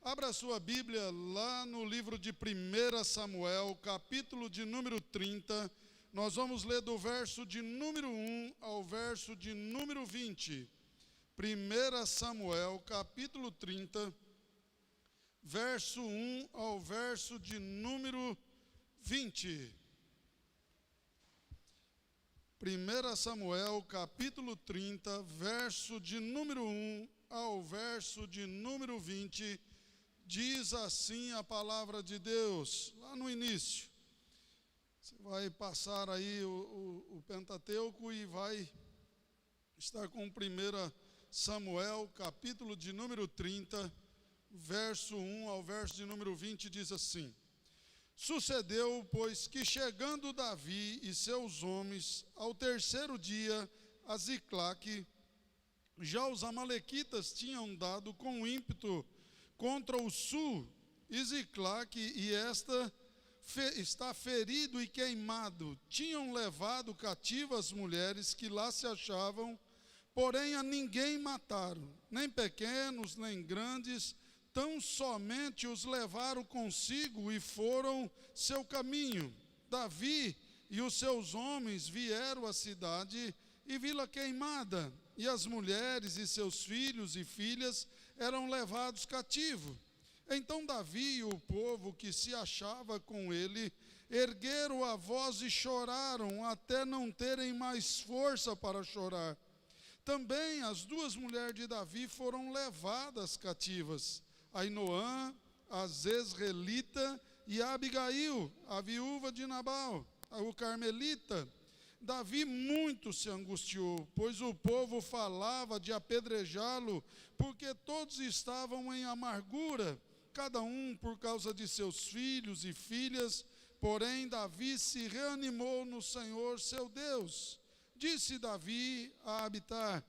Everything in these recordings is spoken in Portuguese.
Abra sua Bíblia lá no livro de 1 Samuel, capítulo de número 30. Nós vamos ler do verso de número 1 ao verso de número 20. 1 Samuel, capítulo 30, verso 1 ao verso de número 20. 1 Samuel, capítulo 30, verso de número 1 ao verso de número 20. Diz assim a palavra de Deus, lá no início. Você vai passar aí o Pentateuco e vai estar com 1 Samuel, capítulo de número 30, verso 1 ao verso de número 20, diz assim: Sucedeu, pois, que chegando Davi e seus homens ao terceiro dia a Ziclague, já os amalequitas tinham dado com ímpeto contra o sul, e Ziclague e esta está ferido e queimado. Tinham levado cativas as mulheres que lá se achavam, porém a ninguém mataram, nem pequenos, nem grandes, tão somente os levaram consigo e foram seu caminho. Davi e os seus homens vieram à cidade e vi-la queimada, e as mulheres e seus filhos e filhas eram levados cativos. Então Davi e o povo que se achava com ele ergueram a voz e choraram até não terem mais força para chorar. Também as duas mulheres de Davi foram levadas cativas, Ainoã, a Jezreelita, e a Abigail, a viúva de Nabal, o carmelita. Davi muito se angustiou, pois o povo falava de apedrejá-lo, porque todos estavam em amargura, cada um por causa de seus filhos e filhas. Porém Davi se reanimou no Senhor seu Deus. Disse Davi a Abitar,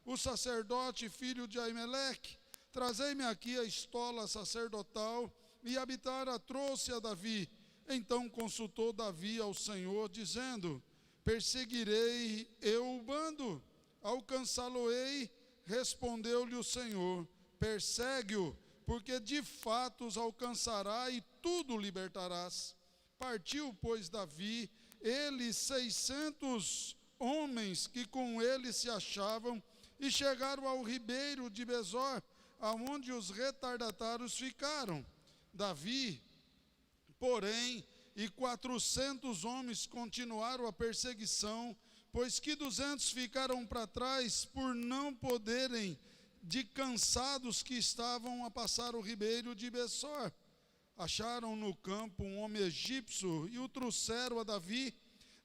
o sacerdote filho de Aimeleque: Trazei-me aqui a estola sacerdotal. E Abitar a trouxe a Davi. Então consultou Davi ao Senhor, dizendo: Perseguirei eu o bando? Alcançá-lo-ei? Respondeu-lhe o Senhor: Persegue-o, porque de fato os alcançará e tudo libertarás. Partiu, pois, Davi, ele 600 homens que com ele se achavam, e chegaram ao ribeiro de Besor, aonde os retardatários ficaram. Davi, porém, e 400 homens continuaram a perseguição, pois que 200 ficaram para trás por não poderem, de cansados que estavam a passar o ribeiro de Besor. Acharam no campo um homem egípcio e o trouxeram a Davi.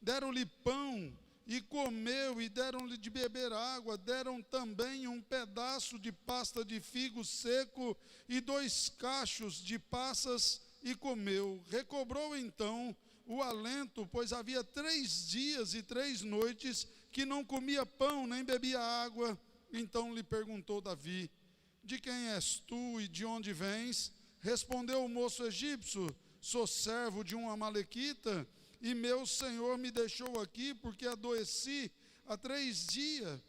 Deram-lhe pão e comeu, e deram-lhe de beber água. Deram também um pedaço de pasta de figo seco e 2 cachos de passas, e comeu. Recobrou então o alento, pois havia 3 dias e 3 noites que não comia pão nem bebia água. Então lhe perguntou Davi: De quem és tu e de onde vens? Respondeu o moço egípcio: Sou servo de um amalequita, e meu senhor me deixou aqui porque adoeci há 3 dias.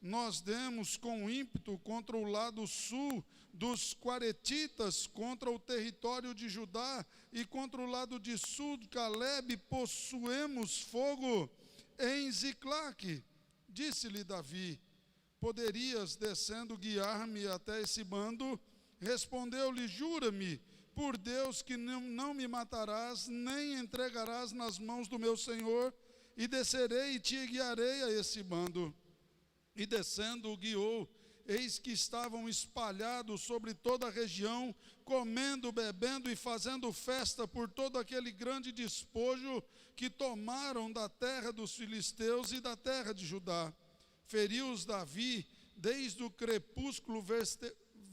Nós demos com ímpeto contra o lado sul dos Quaretitas, contra o território de Judá, e contra o lado de sul de Caleb possuemos fogo em Ziclague. Disse-lhe Davi: Poderias, descendo, guiar-me até esse bando? Respondeu-lhe: Jura-me por Deus que não me matarás, nem entregarás nas mãos do meu senhor, e descerei e te guiarei a esse bando. E descendo o guiou. Eis que estavam espalhados sobre toda a região, comendo, bebendo e fazendo festa por todo aquele grande despojo que tomaram da terra dos filisteus e da terra de Judá. Feriu-os Davi desde o crepúsculo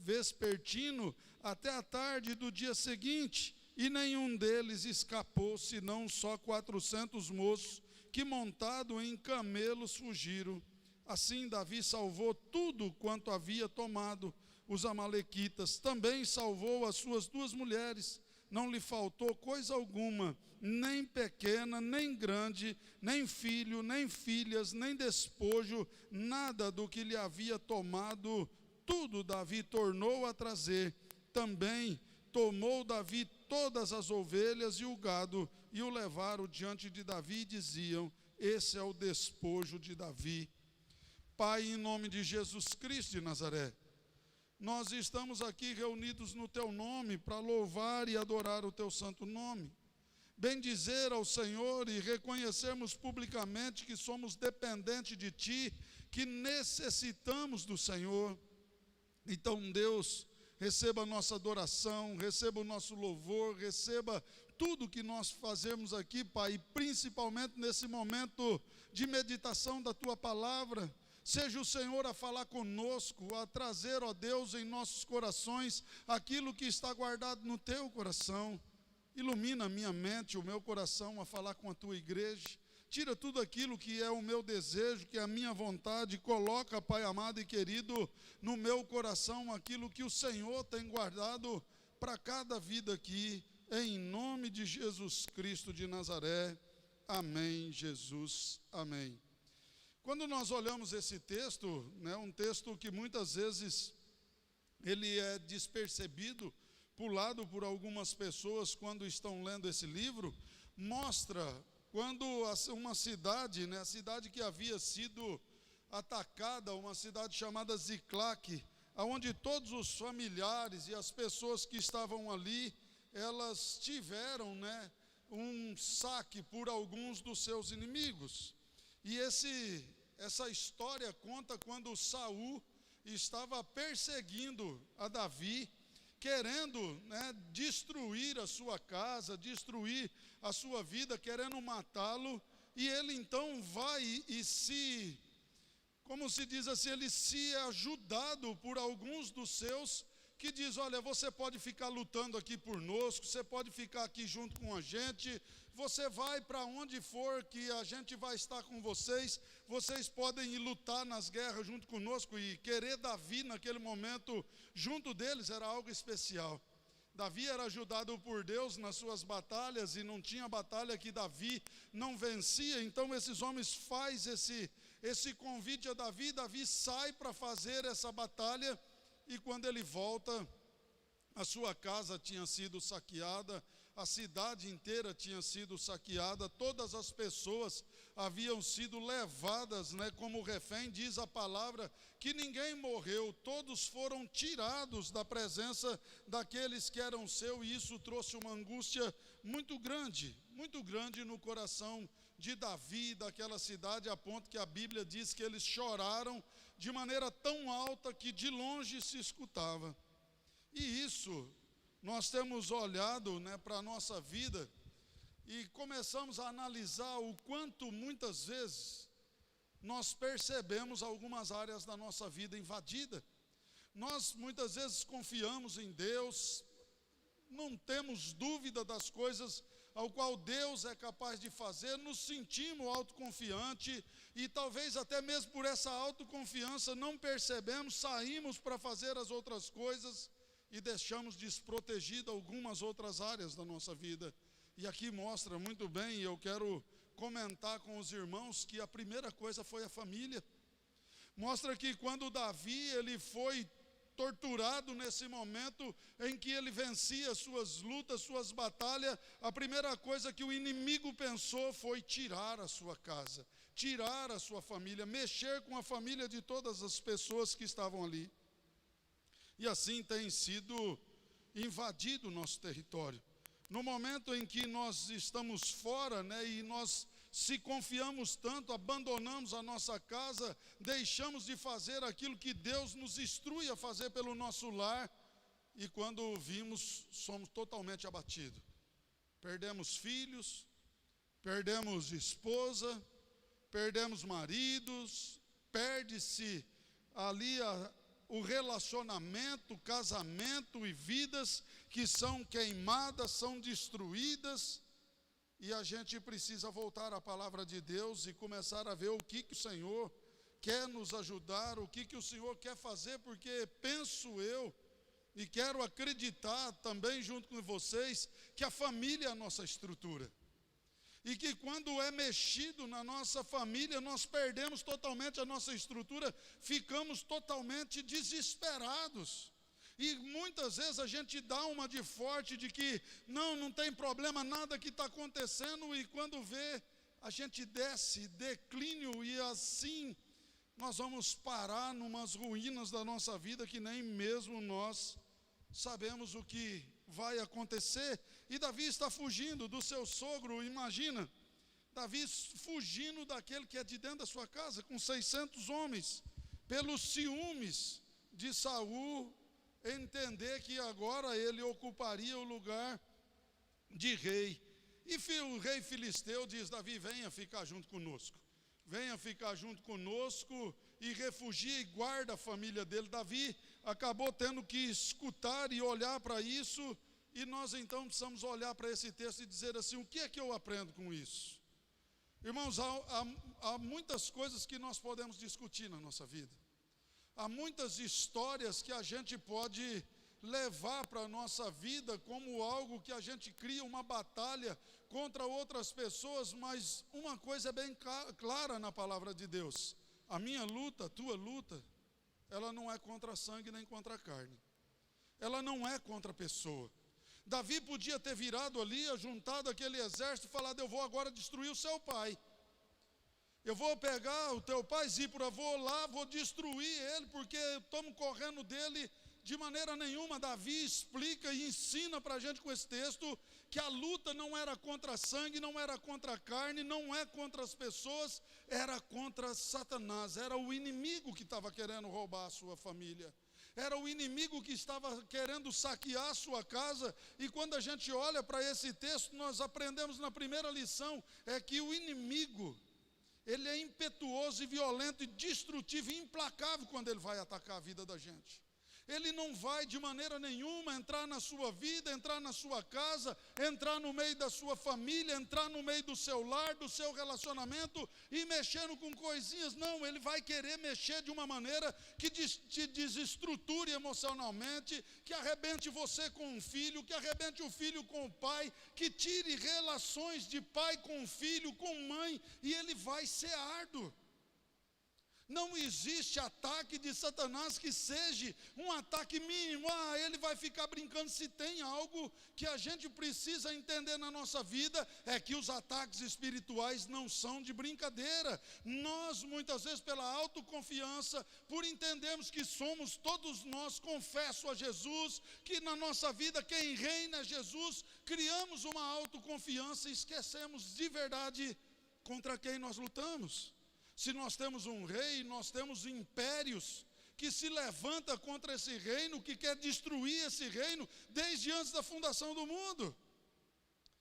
vespertino até a tarde do dia seguinte, e nenhum deles escapou, senão só 400 moços, que montado em camelos fugiram. Assim Davi salvou tudo quanto havia tomado os amalequitas. Também salvou as suas 2 mulheres. Não lhe faltou coisa alguma, nem pequena, nem grande, nem filho, nem filhas, nem despojo, nada do que lhe havia tomado. Tudo Davi tornou a trazer, Também tomou Davi todas as ovelhas e o gado, e o levaram diante de Davi, e diziam: esse é o despojo de Davi. Pai, em nome de Jesus Cristo de Nazaré, nós estamos aqui reunidos no Teu nome para louvar e adorar o Teu santo nome. Bendizer ao Senhor e reconhecermos publicamente que somos dependentes de Ti, que necessitamos do Senhor. Então, Deus, receba a nossa adoração, receba o nosso louvor, receba tudo que nós fazemos aqui, Pai, principalmente nesse momento de meditação da Tua palavra. Seja o Senhor a falar conosco, a trazer, ó Deus, em nossos corações aquilo que está guardado no Teu coração. Ilumina a minha mente, o meu coração a falar com a Tua igreja. Tira tudo aquilo que é o meu desejo, que é a minha vontade, coloca, Pai amado e querido, no meu coração aquilo que o Senhor tem guardado para cada vida aqui, em nome de Jesus Cristo de Nazaré. Amém, Jesus, amém. Quando nós olhamos esse texto, um texto que muitas vezes ele é despercebido, pulado por algumas pessoas quando estão lendo esse livro, mostra quando uma cidade, a cidade que havia sido atacada, uma cidade chamada Ziclac, onde todos os familiares e as pessoas que estavam ali, elas tiveram um saque por alguns dos seus inimigos. E essa história conta quando Saul estava perseguindo a Davi, querendo destruir a sua casa, destruir a sua vida, querendo matá-lo, e ele então vai e como se diz assim, ele se é ajudado por alguns dos seus, que diz: olha, você pode ficar lutando aqui conosco, você pode ficar aqui junto com a gente, você vai para onde for que a gente vai estar com vocês podem ir lutar nas guerras junto conosco. E querer Davi naquele momento junto deles era algo especial. Davi era ajudado por Deus nas suas batalhas, e não tinha batalha que Davi não vencia. Então esses homens fazem esse convite a Davi, Davi sai para fazer essa batalha, e quando ele volta, a sua casa tinha sido saqueada, a cidade inteira tinha sido saqueada, todas as pessoas haviam sido levadas como refém. Diz a palavra que ninguém morreu, todos foram tirados da presença daqueles que eram seus, e isso trouxe uma angústia muito grande no coração de Davi e daquela cidade, a ponto que a Bíblia diz que eles choraram de maneira tão alta que de longe se escutava. E isso, nós temos olhado para a nossa vida e começamos a analisar o quanto muitas vezes nós percebemos algumas áreas da nossa vida invadida. Nós muitas vezes confiamos em Deus, não temos dúvida das coisas ao qual Deus é capaz de fazer, nos sentimos autoconfiantes, e talvez até mesmo por essa autoconfiança não percebemos, saímos para fazer as outras coisas e deixamos desprotegidas algumas outras áreas da nossa vida. E aqui mostra muito bem, e eu quero comentar com os irmãos, que a primeira coisa foi a família. Mostra que quando Davi ele foi torturado nesse momento em que ele vencia suas lutas, suas batalhas, a primeira coisa que o inimigo pensou foi tirar a sua casa, tirar a sua família, mexer com a família de todas as pessoas que estavam ali. E assim tem sido invadido o nosso território. No momento em que nós estamos fora, e nós se confiamos tanto, abandonamos a nossa casa, deixamos de fazer aquilo que Deus nos instrui a fazer pelo nosso lar, e quando vimos, somos totalmente abatidos. Perdemos filhos, perdemos esposa, perdemos maridos, perde-se ali o relacionamento, casamento e vidas que são queimadas, são destruídas. E a gente precisa voltar à palavra de Deus e começar a ver o que o Senhor quer nos ajudar, o que o Senhor quer fazer, porque penso eu, e quero acreditar também junto com vocês, que a família é a nossa estrutura. E que quando é mexido na nossa família, nós perdemos totalmente a nossa estrutura, ficamos totalmente desesperados. E muitas vezes a gente dá uma de forte de que não tem problema, nada que está acontecendo, e quando vê, a gente desce, declínio, e assim nós vamos parar numas ruínas da nossa vida que nem mesmo nós sabemos o que vai acontecer. E Davi está fugindo do seu sogro, imagina, Davi fugindo daquele que é de dentro da sua casa, com 600 homens, pelos ciúmes de Saul, entender que agora ele ocuparia o lugar de rei. E o rei filisteu diz: Davi, venha ficar junto conosco. Venha ficar junto conosco e refugie e guarda a família dele. Davi acabou tendo que escutar e olhar para isso, e nós então precisamos olhar para esse texto e dizer assim: o que é que eu aprendo com isso? Irmãos, há muitas coisas que nós podemos discutir na nossa vida. Há muitas histórias que a gente pode levar para a nossa vida como algo que a gente cria uma batalha contra outras pessoas, mas uma coisa é bem clara na palavra de Deus: a minha luta, a tua luta, ela não é contra sangue nem contra carne, ela não é contra a pessoa. Davi podia ter virado ali, juntado aquele exército e falado: eu vou agora destruir o seu pai, eu vou pegar o teu pai Zípora, vou lá, vou destruir ele, porque estamos correndo dele. De maneira nenhuma. Davi explica e ensina para a gente com esse texto que a luta não era contra sangue, não era contra carne, não é contra as pessoas, era contra Satanás. Era o inimigo que estava querendo roubar a sua família, era o inimigo que estava querendo saquear a sua casa. E quando a gente olha para esse texto, nós aprendemos na primeira lição, é que o inimigo, ele é impetuoso e violento e destrutivo e implacável quando ele vai atacar a vida da gente. Ele não vai de maneira nenhuma entrar na sua vida, entrar na sua casa, entrar no meio da sua família, entrar no meio do seu lar, do seu relacionamento e mexendo com coisinhas. Não, ele vai querer mexer de uma maneira que te desestruture emocionalmente, que arrebente você com o filho, que arrebente o filho com o pai, que tire relações de pai com filho, com mãe, e ele vai ser árduo. Não existe ataque de Satanás que seja um ataque mínimo. Ele vai ficar brincando. Se tem algo que a gente precisa entender na nossa vida, é que os ataques espirituais não são de brincadeira. Nós, muitas vezes, pela autoconfiança, por entendermos que somos todos nós, confesso a Jesus, que na nossa vida quem reina é Jesus, criamos uma autoconfiança e esquecemos de verdade contra quem nós lutamos. Se nós temos um rei, nós temos impérios que se levanta contra esse reino, que quer destruir esse reino desde antes da fundação do mundo.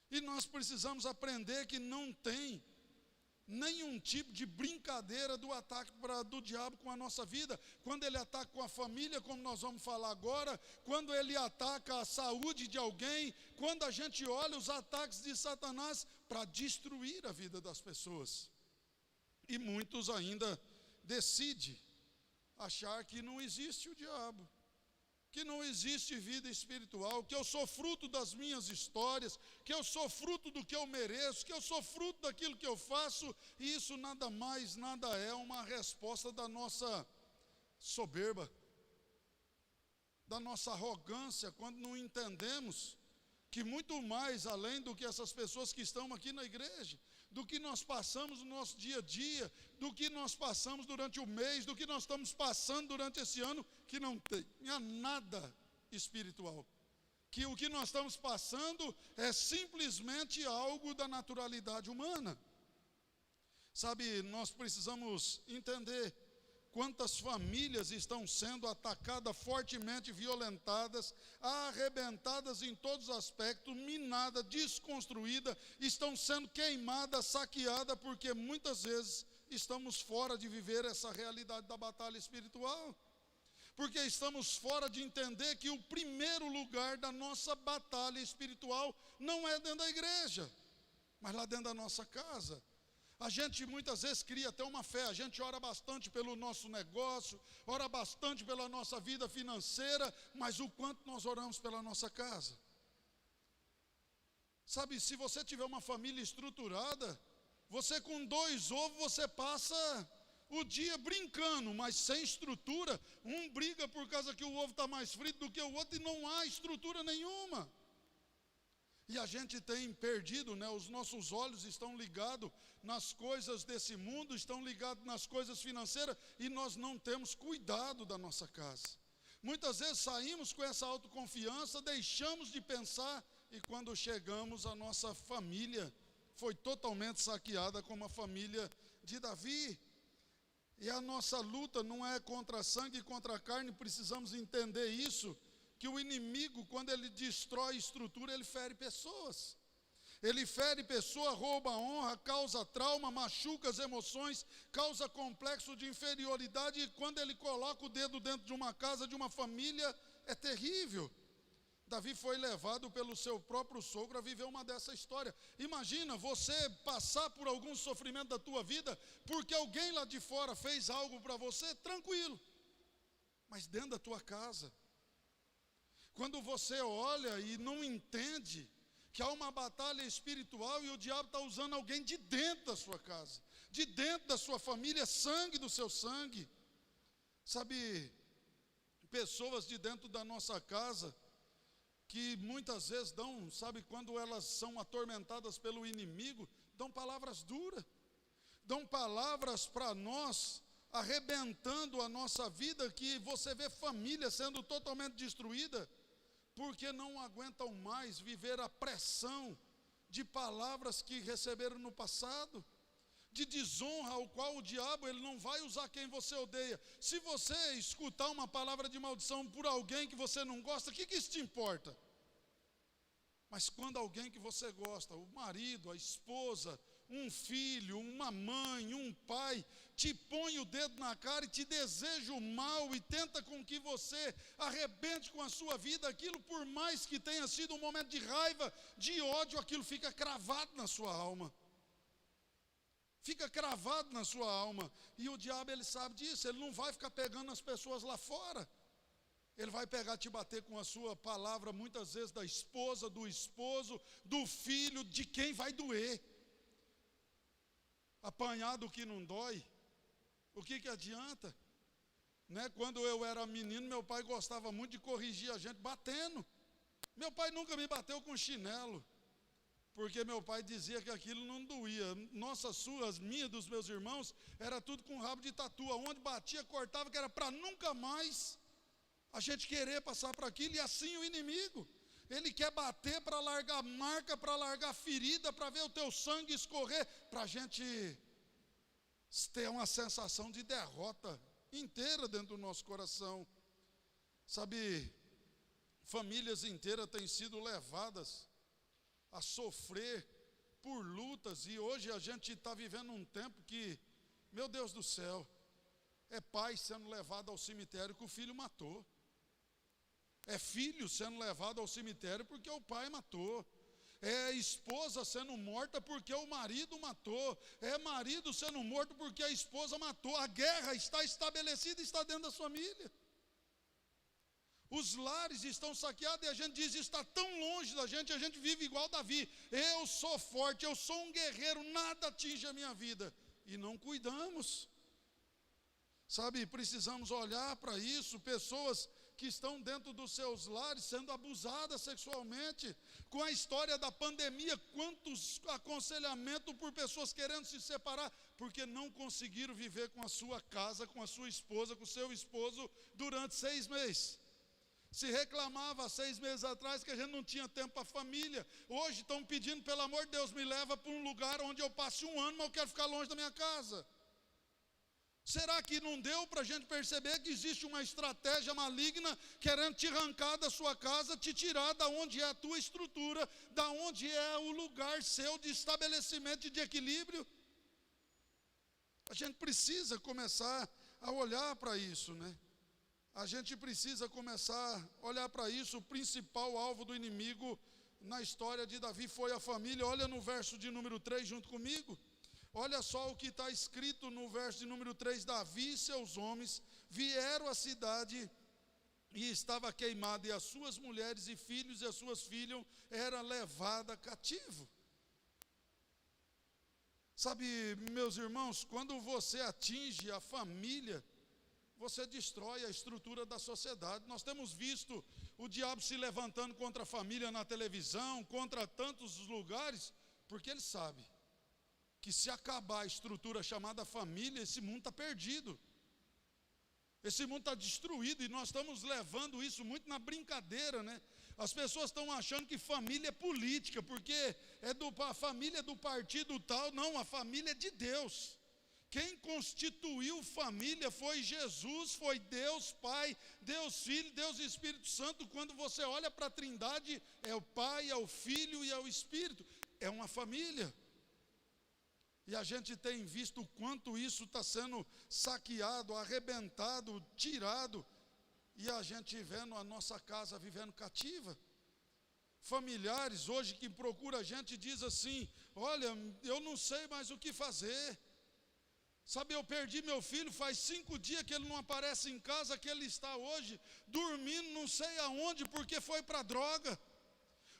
E nós precisamos aprender que não tem nenhum tipo de brincadeira do ataque do diabo com a nossa vida. Quando ele ataca com a família, como nós vamos falar agora, quando ele ataca a saúde de alguém, quando a gente olha os ataques de Satanás para destruir a vida das pessoas. E muitos ainda decidem achar que não existe o diabo, que não existe vida espiritual, que eu sou fruto das minhas histórias, que eu sou fruto do que eu mereço, que eu sou fruto daquilo que eu faço. E isso nada mais, nada é uma resposta da nossa soberba, da nossa arrogância, quando não entendemos que muito mais além do que essas pessoas que estão aqui na igreja, do que nós passamos no nosso dia a dia, do que nós passamos durante o mês, do que nós estamos passando durante esse ano, que não tenha nada espiritual. Que o que nós estamos passando é simplesmente algo da naturalidade humana. Sabe, nós precisamos entender quantas famílias estão sendo atacadas, fortemente violentadas, arrebentadas em todos os aspectos, minadas, desconstruídas, estão sendo queimadas, saqueadas, porque muitas vezes estamos fora de viver essa realidade da batalha espiritual. Porque estamos fora de entender que o primeiro lugar da nossa batalha espiritual não é dentro da igreja, mas lá dentro da nossa casa. A gente muitas vezes cria até uma fé, a gente ora bastante pelo nosso negócio, ora bastante pela nossa vida financeira, mas o quanto nós oramos pela nossa casa? Sabe, se você tiver uma família estruturada, você com 2 ovos, você passa o dia brincando, mas sem estrutura. Um briga por causa que o ovo está mais frito do que o outro e não há estrutura nenhuma. E a gente tem perdido, né? Os nossos olhos estão ligados nas coisas desse mundo, estão ligados nas coisas financeiras e nós não temos cuidado da nossa casa. Muitas vezes saímos com essa autoconfiança, deixamos de pensar e quando chegamos a nossa família foi totalmente saqueada como a família de Davi. E a nossa luta não é contra sangue e contra carne, precisamos entender isso, que o inimigo, quando ele destrói estrutura, ele fere pessoas. Ele fere pessoa, rouba a honra, causa trauma, machuca as emoções, causa complexo de inferioridade, e quando ele coloca o dedo dentro de uma casa, de uma família, é terrível. Davi foi levado pelo seu próprio sogro a viver uma dessa história. Imagina você passar por algum sofrimento da tua vida, porque alguém lá de fora fez algo para você, tranquilo. Mas dentro da tua casa, quando você olha e não entende que há uma batalha espiritual e o diabo está usando alguém de dentro da sua casa, de dentro da sua família, sangue do seu sangue. Sabe, pessoas de dentro da nossa casa, que muitas vezes dão, sabe, quando elas são atormentadas pelo inimigo, dão palavras duras, dão palavras para nós, arrebentando a nossa vida, que você vê família sendo totalmente destruída, porque não aguentam mais viver a pressão de palavras que receberam no passado, de desonra, ao qual o diabo ele não vai usar quem você odeia. Se você escutar uma palavra de maldição por alguém que você não gosta, o que isso te importa? Mas quando alguém que você gosta, o marido, a esposa, um filho, uma mãe, um pai, te põe o dedo na cara e te deseja o mal e tenta com que você arrebente com a sua vida, aquilo por mais que tenha sido um momento de raiva, de ódio, aquilo fica cravado na sua alma. Fica cravado na sua alma. E o diabo ele sabe disso, ele não vai ficar pegando as pessoas lá fora. Ele vai pegar, te bater com a sua palavra, muitas vezes da esposa, do esposo, do filho, de quem vai doer. Apanhar do que não dói, o que adianta? Né? Quando eu era menino, meu pai gostava muito de corrigir a gente batendo. Meu pai nunca me bateu com chinelo, porque meu pai dizia que aquilo não doía. Nossas, suas, minhas, dos meus irmãos, era tudo com rabo de tatu, onde batia, cortava, que era para nunca mais a gente querer passar por aquilo. E assim o inimigo, ele quer bater para largar marca, para largar ferida, para ver o teu sangue escorrer, para a gente ter uma sensação de derrota inteira dentro do nosso coração. Sabe, famílias inteiras têm sido levadas a sofrer por lutas, e hoje a gente está vivendo um tempo que, meu Deus do céu, é pai sendo levado ao cemitério que o filho matou. É filho sendo levado ao cemitério porque o pai matou. É esposa sendo morta porque o marido matou. É marido sendo morto porque a esposa matou. A guerra está estabelecida, está dentro da família. Os lares estão saqueados e a gente diz, está tão longe da gente, a gente vive igual Davi. Eu sou forte, eu sou um guerreiro, nada atinge a minha vida. E não cuidamos. Sabe, precisamos olhar para isso, pessoas que estão dentro dos seus lares sendo abusadas sexualmente. Com a história da pandemia, quantos aconselhamentos por pessoas querendo se separar, porque não conseguiram viver com a sua casa, com a sua esposa, com o seu esposo durante 6 meses. Se reclamava há 6 meses atrás que a gente não tinha tempo para a família. Hoje estão pedindo, pelo amor de Deus, me leva para um lugar onde eu passe 1 ano, mas eu quero ficar longe da minha casa. Será que não deu para a gente perceber que existe uma estratégia maligna querendo te arrancar da sua casa, te tirar da onde é a tua estrutura, da onde é o lugar seu de estabelecimento e de equilíbrio? A gente precisa começar a olhar para isso, né? A gente precisa começar a olhar para isso. O principal alvo do inimigo na história de Davi foi a família. Olha no verso de número 3 junto comigo. Olha só o que está escrito no verso de número 3. Davi e seus homens vieram à cidade e estava queimada, e as suas mulheres e filhos e as suas filhas eram levadas cativo. Sabe, meus irmãos, quando você atinge a família, você destrói a estrutura da sociedade. Nós temos visto o diabo se levantando contra a família na televisão, contra tantos lugares, porque ele sabe que se acabar a estrutura chamada família, esse mundo está perdido. Esse mundo está destruído e nós estamos levando isso muito na brincadeira, né? As pessoas estão achando que família é política, porque a família é do partido tal. Não, a família é de Deus. Quem constituiu família foi Jesus, foi Deus Pai, Deus Filho, Deus Espírito Santo. Quando você olha para a Trindade, é o Pai, é o Filho e é o Espírito. É uma família. E a gente tem visto o quanto isso está sendo saqueado, arrebentado, tirado. E a gente vendo a nossa casa vivendo cativa. Familiares hoje que procuram a gente diz assim: olha, eu não sei mais o que fazer. Sabe, eu perdi meu filho, faz 5 dias que ele não aparece em casa, que ele está hoje dormindo não sei aonde, porque foi para a droga.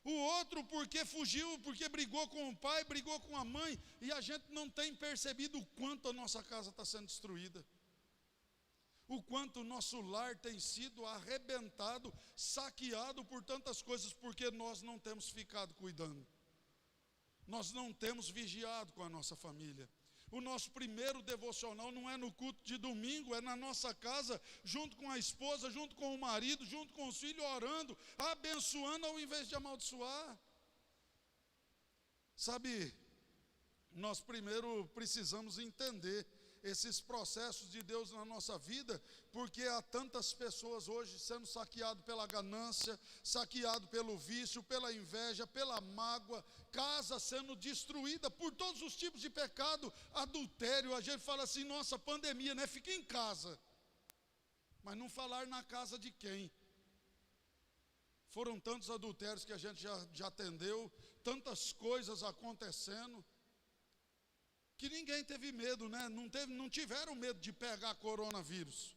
O outro porque fugiu, porque brigou com o pai, brigou com a mãe, e a gente não tem percebido o quanto a nossa casa está sendo destruída. O quanto o nosso lar tem sido arrebentado, saqueado por tantas coisas, porque nós não temos ficado cuidando. Nós não temos vigiado com a nossa família. O nosso primeiro devocional não é no culto de domingo, é na nossa casa, junto com a esposa, junto com o marido, junto com os filhos, orando, abençoando ao invés de amaldiçoar. Sabe, nós primeiro precisamos entender esses processos de Deus na nossa vida, porque há tantas pessoas hoje sendo saqueado pela ganância, saqueado pelo vício, pela inveja, pela mágoa, casa sendo destruída por todos os tipos de pecado, adultério. A gente fala assim: nossa, pandemia, né? Fica em casa. Mas não falar na casa de quem? Foram tantos adultérios que a gente já atendeu, tantas coisas acontecendo, que ninguém teve medo, né? Não tiveram medo de pegar coronavírus.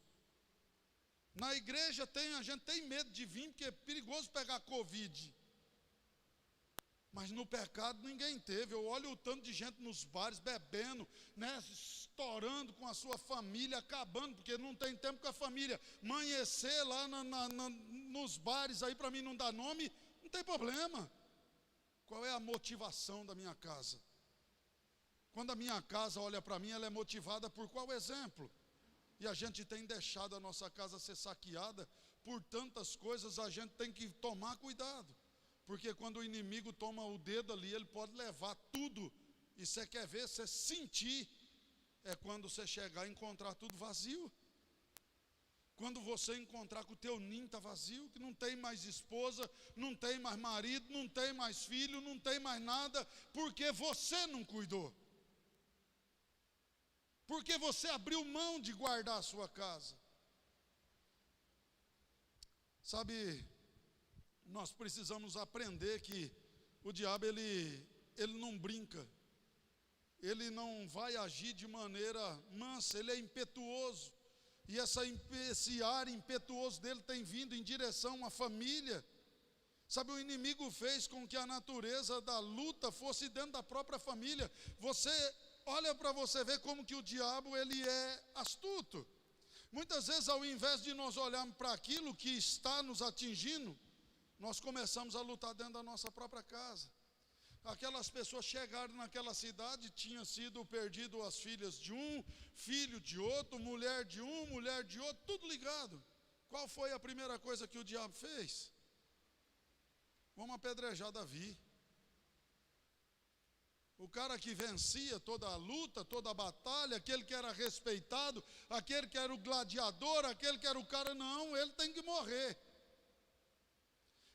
Na igreja a gente tem medo de vir, porque é perigoso pegar Covid. Mas no pecado ninguém teve. Eu olho o tanto de gente nos bares bebendo, né? Estourando com a sua família, acabando, porque não tem tempo com a família. Amanhecer lá nos bares, aí para mim não dá nome, não tem problema. Qual é a motivação da minha casa? Quando a minha casa olha para mim, ela é motivada por qual exemplo? E a gente tem deixado a nossa casa ser saqueada por tantas coisas. A gente tem que tomar cuidado, porque quando o inimigo toma o dedo ali, ele pode levar tudo. E você quer ver, você sentir, é quando você chegar e encontrar tudo vazio. Quando você encontrar que o teu ninho está vazio, que não tem mais esposa, não tem mais marido, não tem mais filho, não tem mais nada, porque você não cuidou. Porque você abriu mão de guardar a sua casa. Sabe, nós precisamos aprender que o diabo ele não brinca. Ele não vai agir de maneira mansa, ele é impetuoso. E esse ar impetuoso dele tem vindo em direção à família. Sabe, o inimigo fez com que a natureza da luta fosse dentro da própria família. Você olha para você ver como que o diabo ele é astuto. Muitas vezes, ao invés de nós olharmos para aquilo que está nos atingindo, nós começamos a lutar dentro da nossa própria casa. Aquelas pessoas chegaram naquela cidade, tinha sido perdido as filhas de um, filho de outro, mulher de um, mulher de outro, tudo ligado. Qual foi a primeira coisa que o diabo fez? Vamos apedrejar Davi. O cara que vencia toda a luta, toda a batalha, aquele que era respeitado, aquele que era o gladiador, aquele que era o cara, não, ele tem que morrer.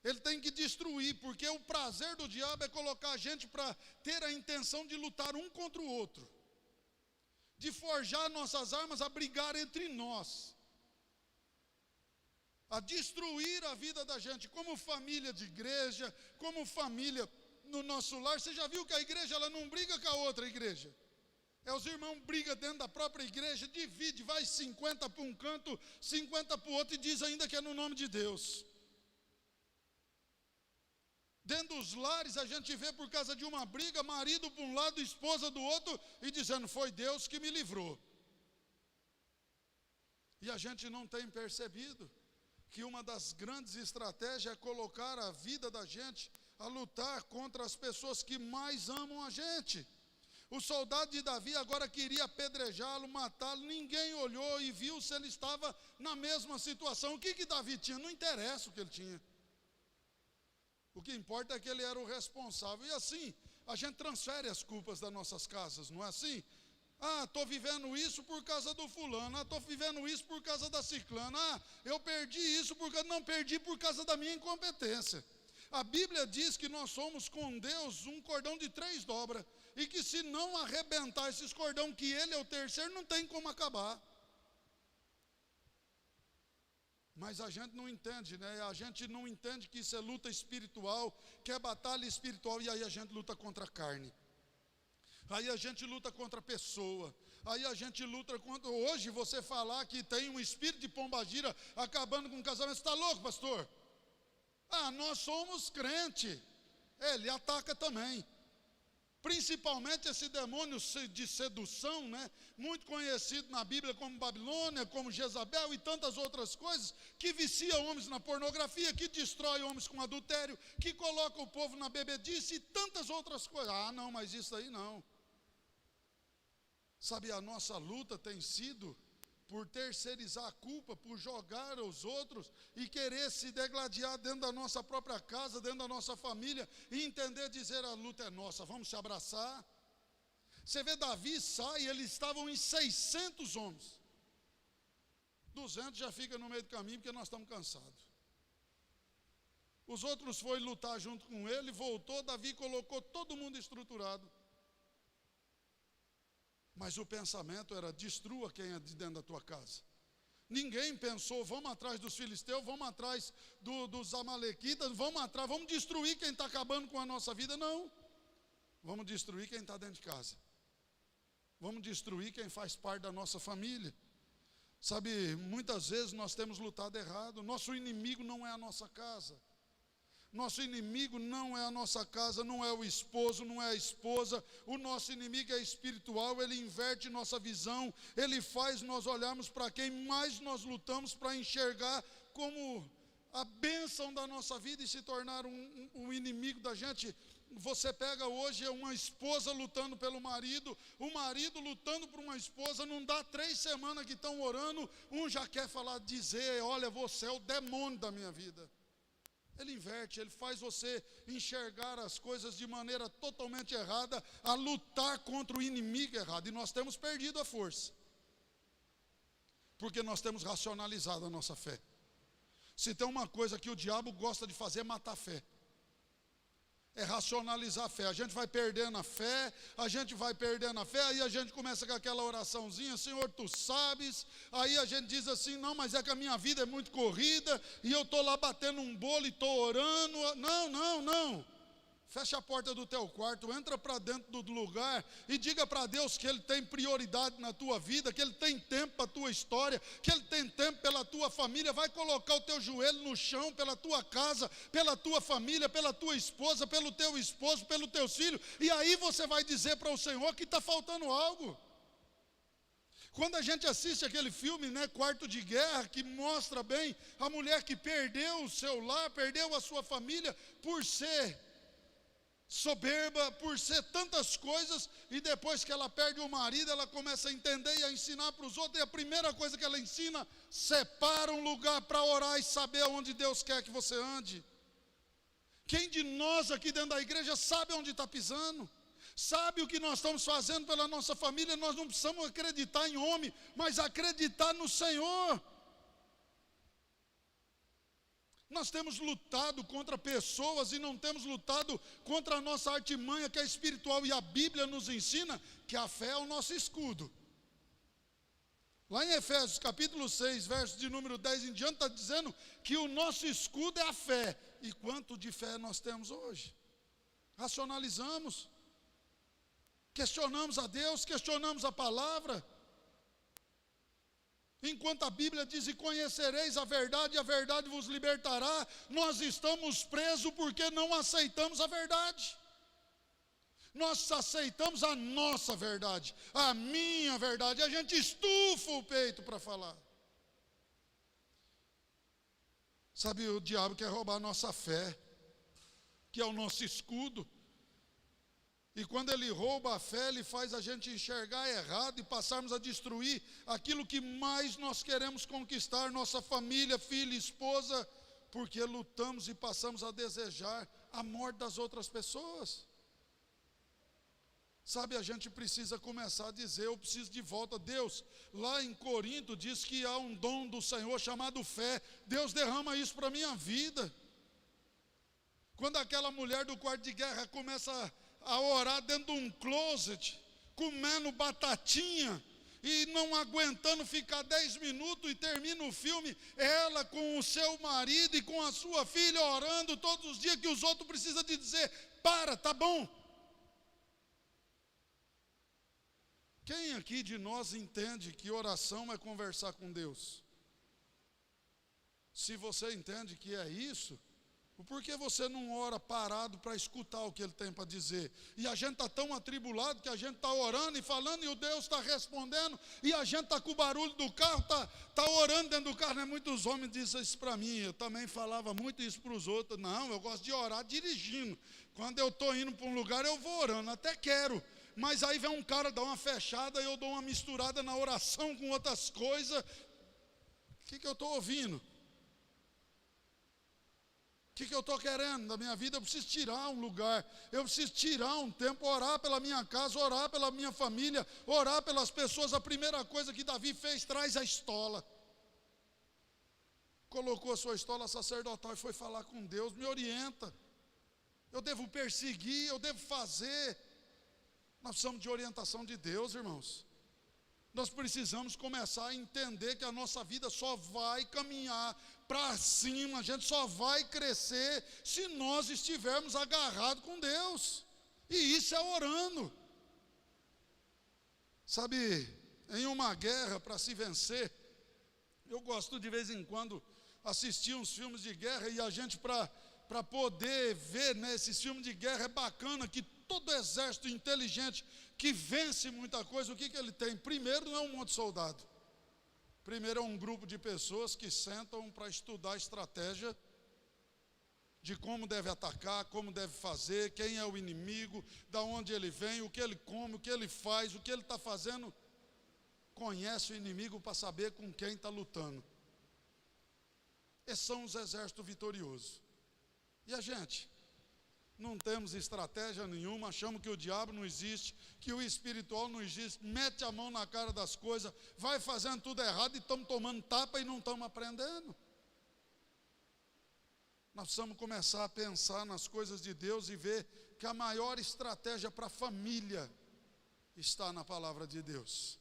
Ele tem que destruir, porque o prazer do diabo é colocar a gente para ter a intenção de lutar um contra o outro, de forjar nossas armas, a brigar entre nós, a destruir a vida da gente, como família de igreja, como família no nosso lar. Você já viu que a igreja ela não briga com a outra igreja? Os irmãos brigam dentro da própria igreja, divide, vai 50 para um canto, 50 para o outro e diz ainda que é no nome de Deus. Dentro dos lares a gente vê por causa de uma briga, marido para um lado, esposa do outro, e dizendo, foi Deus que me livrou. E a gente não tem percebido que uma das grandes estratégias é colocar a vida da gente a lutar contra as pessoas que mais amam a gente. O soldado de Davi agora queria apedrejá-lo, matá-lo, ninguém olhou e viu se ele estava na mesma situação. O que Davi tinha? Não interessa o que ele tinha. O que importa é que ele era o responsável. E assim, a gente transfere as culpas das nossas casas, não é assim? Ah, estou vivendo isso por causa do fulano. Ah, estou vivendo isso por causa da ciclana. Ah, eu perdi isso não perdi por causa da minha incompetência. A Bíblia diz que nós somos com Deus um cordão de 3 dobras. E que se não arrebentar esses cordão, que ele é o terceiro, não tem como acabar. Mas a gente não entende, né? A gente não entende que isso é luta espiritual, que é batalha espiritual, e aí a gente luta contra a carne. Aí a gente luta contra a pessoa. Aí a gente luta contra... Hoje você falar que tem um espírito de pombagira acabando com o casamento, você está louco, pastor? Ah, nós somos crente. Ele ataca também. Principalmente esse demônio de sedução, né? Muito conhecido na Bíblia como Babilônia, como Jezabel e tantas outras coisas, que vicia homens na pornografia, que destrói homens com adultério, que coloca o povo na bebedice e tantas outras coisas. Ah, não, mas isso aí não. Sabe, a nossa luta tem sido por terceirizar a culpa, por jogar aos outros e querer se degladiar dentro da nossa própria casa, dentro da nossa família, e entender, dizer, a luta é nossa, vamos se abraçar. Você vê Davi sai, eles estavam em 600 homens. 200 já fica no meio do caminho, porque nós estamos cansados. Os outros foram lutar junto com ele, voltou, Davi colocou todo mundo estruturado. Mas o pensamento era, destrua quem é de dentro da tua casa. Ninguém pensou, vamos atrás dos filisteus, vamos atrás dos amalequitas, vamos destruir quem está acabando com a nossa vida. Não, vamos destruir quem está dentro de casa. Vamos destruir quem faz parte da nossa família. Sabe, muitas vezes nós temos lutado errado. Nosso inimigo não é a nossa casa. Nosso inimigo não é a nossa casa, não é o esposo, não é a esposa. O nosso inimigo é espiritual, ele inverte nossa visão, ele faz nós olharmos para quem mais nós lutamos para enxergar como a bênção da nossa vida e se tornar um inimigo da gente. Você pega hoje uma esposa lutando pelo marido, o marido lutando por uma esposa, não dá 3 semanas que estão orando, um já quer dizer, olha, você é o demônio da minha vida. Ele inverte, ele faz você enxergar as coisas de maneira totalmente errada, a lutar contra o inimigo errado. E nós temos perdido a força, porque nós temos racionalizado a nossa fé. Se tem uma coisa que o diabo gosta de fazer, é matar a fé. É racionalizar a fé. A gente vai perdendo a fé, aí a gente começa com aquela oraçãozinha, Senhor, tu sabes. Aí a gente diz assim, não, mas é que a minha vida é muito corrida, e eu estou lá batendo um bolo e estou orando. Não. Fecha a porta do teu quarto, entra para dentro do lugar e diga para Deus que Ele tem prioridade na tua vida, que Ele tem tempo para a tua história, que Ele tem tempo pela tua família. Vai colocar o teu joelho no chão pela tua casa, pela tua família, pela tua esposa, pelo teu esposo, pelos teus filhos. E aí você vai dizer para o Senhor que está faltando algo. Quando a gente assiste aquele filme, né, Quarto de Guerra, que mostra bem a mulher que perdeu o seu lar, perdeu a sua família por ser soberba, por ser tantas coisas, e depois que ela perde o marido, ela começa a entender e a ensinar para os outros, e a primeira coisa que ela ensina, separa um lugar para orar e saber onde Deus quer que você ande. Quem de nós aqui dentro da igreja sabe onde está pisando? Sabe o que nós estamos fazendo pela nossa família? Nós não precisamos acreditar em homem, mas acreditar no Senhor. Nós temos lutado contra pessoas e não temos lutado contra a nossa artimanha, que é espiritual, e a Bíblia nos ensina que a fé é o nosso escudo. Lá em Efésios capítulo 6, verso de número 10 em diante, está dizendo que o nosso escudo é a fé. E quanto de fé nós temos hoje? Racionalizamos, questionamos a Deus, questionamos a palavra. Enquanto a Bíblia diz: e conhecereis a verdade, e a verdade vos libertará, nós estamos presos porque não aceitamos a verdade. Nós aceitamos a nossa verdade, a minha verdade, a gente estufa o peito para falar. Sabe, o diabo quer roubar a nossa fé, que é o nosso escudo. E quando ele rouba a fé, ele faz a gente enxergar errado e passarmos a destruir aquilo que mais nós queremos conquistar, nossa família, filho, esposa, porque lutamos e passamos a desejar a morte das outras pessoas. Sabe, a gente precisa começar a dizer: eu preciso de volta. Deus, lá em Corinto, diz que há um dom do Senhor chamado fé. Deus derrama isso para a minha vida. Quando aquela mulher do quarto de guerra começa a orar dentro de um closet, comendo batatinha, e não aguentando ficar 10 minutos, e termina o filme, ela com o seu marido e com a sua filha orando todos os dias, que os outros precisam de dizer: para, tá bom. Quem aqui de nós entende que oração é conversar com Deus? Se você entende que é isso, por que você não ora parado para escutar o que Ele tem para dizer? E a gente está tão atribulado que a gente está orando e falando, e o Deus está respondendo, e a gente está com o barulho do carro, está orando dentro do carro, né? Muitos homens dizem isso para mim, eu também falava muito isso para os outros. Não, eu gosto de orar dirigindo. Quando eu estou indo para um lugar, eu vou orando, até quero. Mas aí vem um cara, dá uma fechada, eu dou uma misturada na oração com outras coisas. O que eu estou ouvindo? O que eu estou querendo da minha vida? Eu preciso tirar um lugar, eu preciso tirar um tempo, orar pela minha casa, orar pela minha família, orar pelas pessoas. A primeira coisa que Davi fez: traz a estola. Colocou a sua estola sacerdotal e foi falar com Deus: me orienta, eu devo perseguir, eu devo fazer. Nós precisamos de orientação de Deus, irmãos. Nós precisamos começar a entender que a nossa vida só vai caminhar para cima, a gente só vai crescer se nós estivermos agarrados com Deus. E isso é orando. Sabe, em uma guerra, para se vencer, eu gosto de vez em quando assistir uns filmes de guerra, e a gente, para poder ver, né, esses filmes de guerra, é bacana que todo exército inteligente que vence muita coisa, o que ele tem? Primeiro, não é um monte de soldado. Primeiro é um grupo de pessoas que sentam para estudar a estratégia de como deve atacar, como deve fazer, quem é o inimigo, da onde ele vem, o que ele come, o que ele faz, o que ele está fazendo. Conhece o inimigo para saber com quem está lutando. Esses são os exércitos vitoriosos. E a gente? Não temos estratégia nenhuma, achamos que o diabo não existe, que o espiritual não existe, mete a mão na cara das coisas, vai fazendo tudo errado e estamos tomando tapa e não estamos aprendendo. Nós precisamos começar a pensar nas coisas de Deus e ver que a maior estratégia para a família está na palavra de Deus.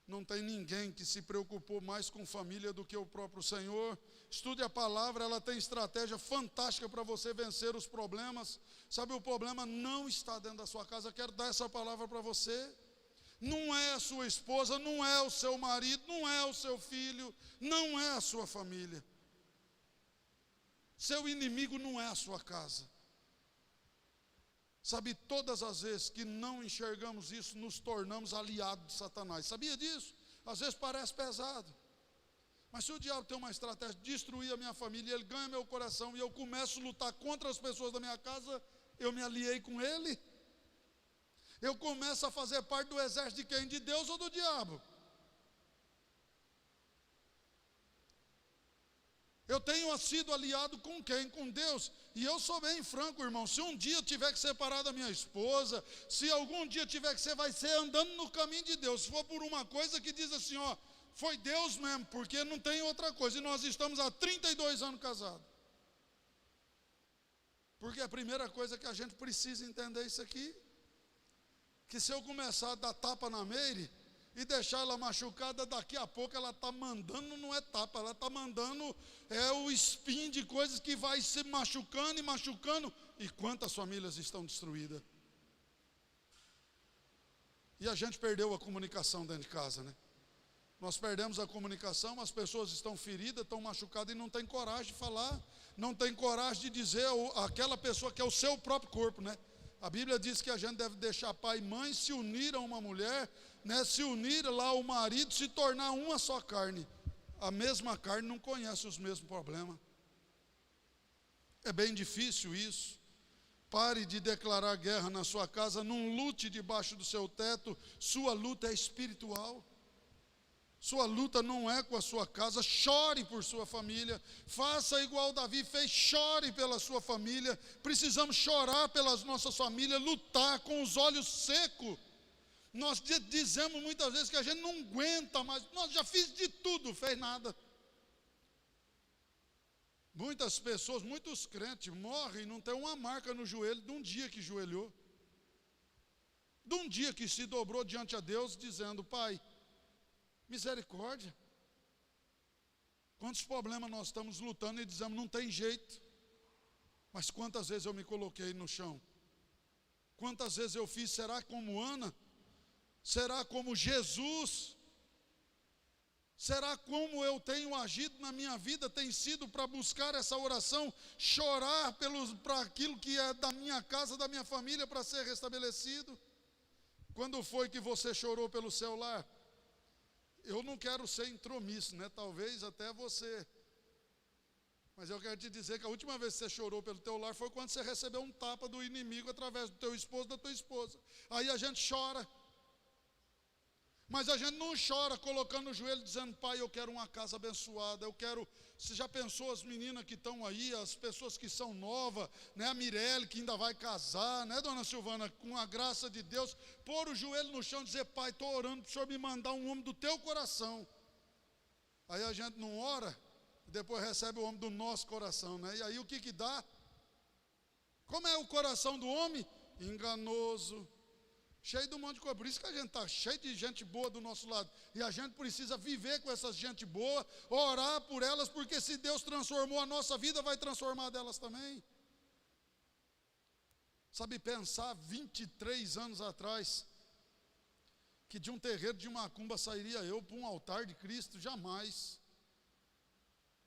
Não tem ninguém que se preocupou mais com família do que o próprio Senhor. Estude a palavra, ela tem estratégia fantástica para você vencer os problemas. Sabe, o problema não está dentro da sua casa. Quero dar essa palavra para você. Não é a sua esposa, não é o seu marido, não é o seu filho, não é a sua família. Seu inimigo não é a sua casa. Sabe, todas as vezes que não enxergamos isso, nos tornamos aliados de Satanás. Sabia disso? Às vezes parece pesado. Mas se o diabo tem uma estratégia de destruir a minha família, ele ganha meu coração e eu começo a lutar contra as pessoas da minha casa, eu me aliei com ele. Eu começo a fazer parte do exército de quem? De Deus ou do diabo? Eu tenho sido aliado com quem? Com Deus. E eu sou bem franco, irmão. Se um dia eu tiver que separar da minha esposa, se algum dia tiver que ser, vai ser andando no caminho de Deus. Se for por uma coisa que diz assim, ó, foi Deus mesmo, porque não tem outra coisa. E nós estamos há 32 anos casados. Porque a primeira coisa que a gente precisa entender é isso aqui. Que se eu começar a dar tapa na Meire e deixar ela machucada, daqui a pouco ela está mandando, não é tapa, ela está mandando o espinho de coisas que vai se machucando e machucando. E quantas famílias estão destruídas? E a gente perdeu a comunicação dentro de casa, né? Nós perdemos a comunicação, as pessoas estão feridas, estão machucadas e não têm coragem de falar, não têm coragem de dizer àquela pessoa que é o seu próprio corpo, né? A Bíblia diz que a gente deve deixar pai e mãe, se unir a uma mulher, né? Se unir lá ao marido, se tornar uma só carne. A mesma carne não conhece os mesmos problemas. É bem difícil isso. Pare de declarar guerra na sua casa, não lute debaixo do seu teto, sua luta é espiritual. Sua luta não é com a sua casa, chore por sua família, faça igual Davi fez, chore pela sua família. Precisamos chorar pelas nossas famílias, lutar com os olhos secos. Nós dizemos muitas vezes que a gente não aguenta mais, nós já fiz de tudo, fez nada. Muitas pessoas, muitos crentes morrem, não tem uma marca no joelho de um dia que joelhou, de um dia que se dobrou diante a Deus dizendo: Pai, misericórdia. Quantos problemas nós estamos lutando e dizemos não tem jeito. Mas quantas vezes eu me coloquei no chão? Quantas vezes eu fiz, será como Ana? Será como Jesus? Será como eu tenho agido na minha vida? Tem sido para buscar essa oração, chorar para aquilo que é da minha casa, da minha família, para ser restabelecido? Quando foi que você chorou pelo seu lar? Eu não quero ser intromisso, né? Talvez até você. Mas eu quero te dizer que a última vez que você chorou pelo teu lar foi quando você recebeu um tapa do inimigo através do teu esposo, da tua esposa. Aí a gente chora. Mas a gente não chora colocando o joelho dizendo: Pai, eu quero uma casa abençoada, eu quero... Você já pensou as meninas que estão aí, as pessoas que são novas, né? A Mirelle que ainda vai casar, né, dona Silvana? Com a graça de Deus, pôr o joelho no chão e dizer: Pai, estou orando para o Senhor me mandar um homem do teu coração. Aí a gente não ora, depois recebe o homem do nosso coração, né? E aí o que dá? Como é o coração do homem? Enganoso, cheio de um monte de coisa. Por isso que a gente está cheio de gente boa do nosso lado. E a gente precisa viver com essas gente boa, orar por elas, porque se Deus transformou a nossa vida, vai transformar a delas também. Sabe, pensar 23 anos atrás, que de um terreiro de macumba sairia eu para um altar de Cristo? Jamais.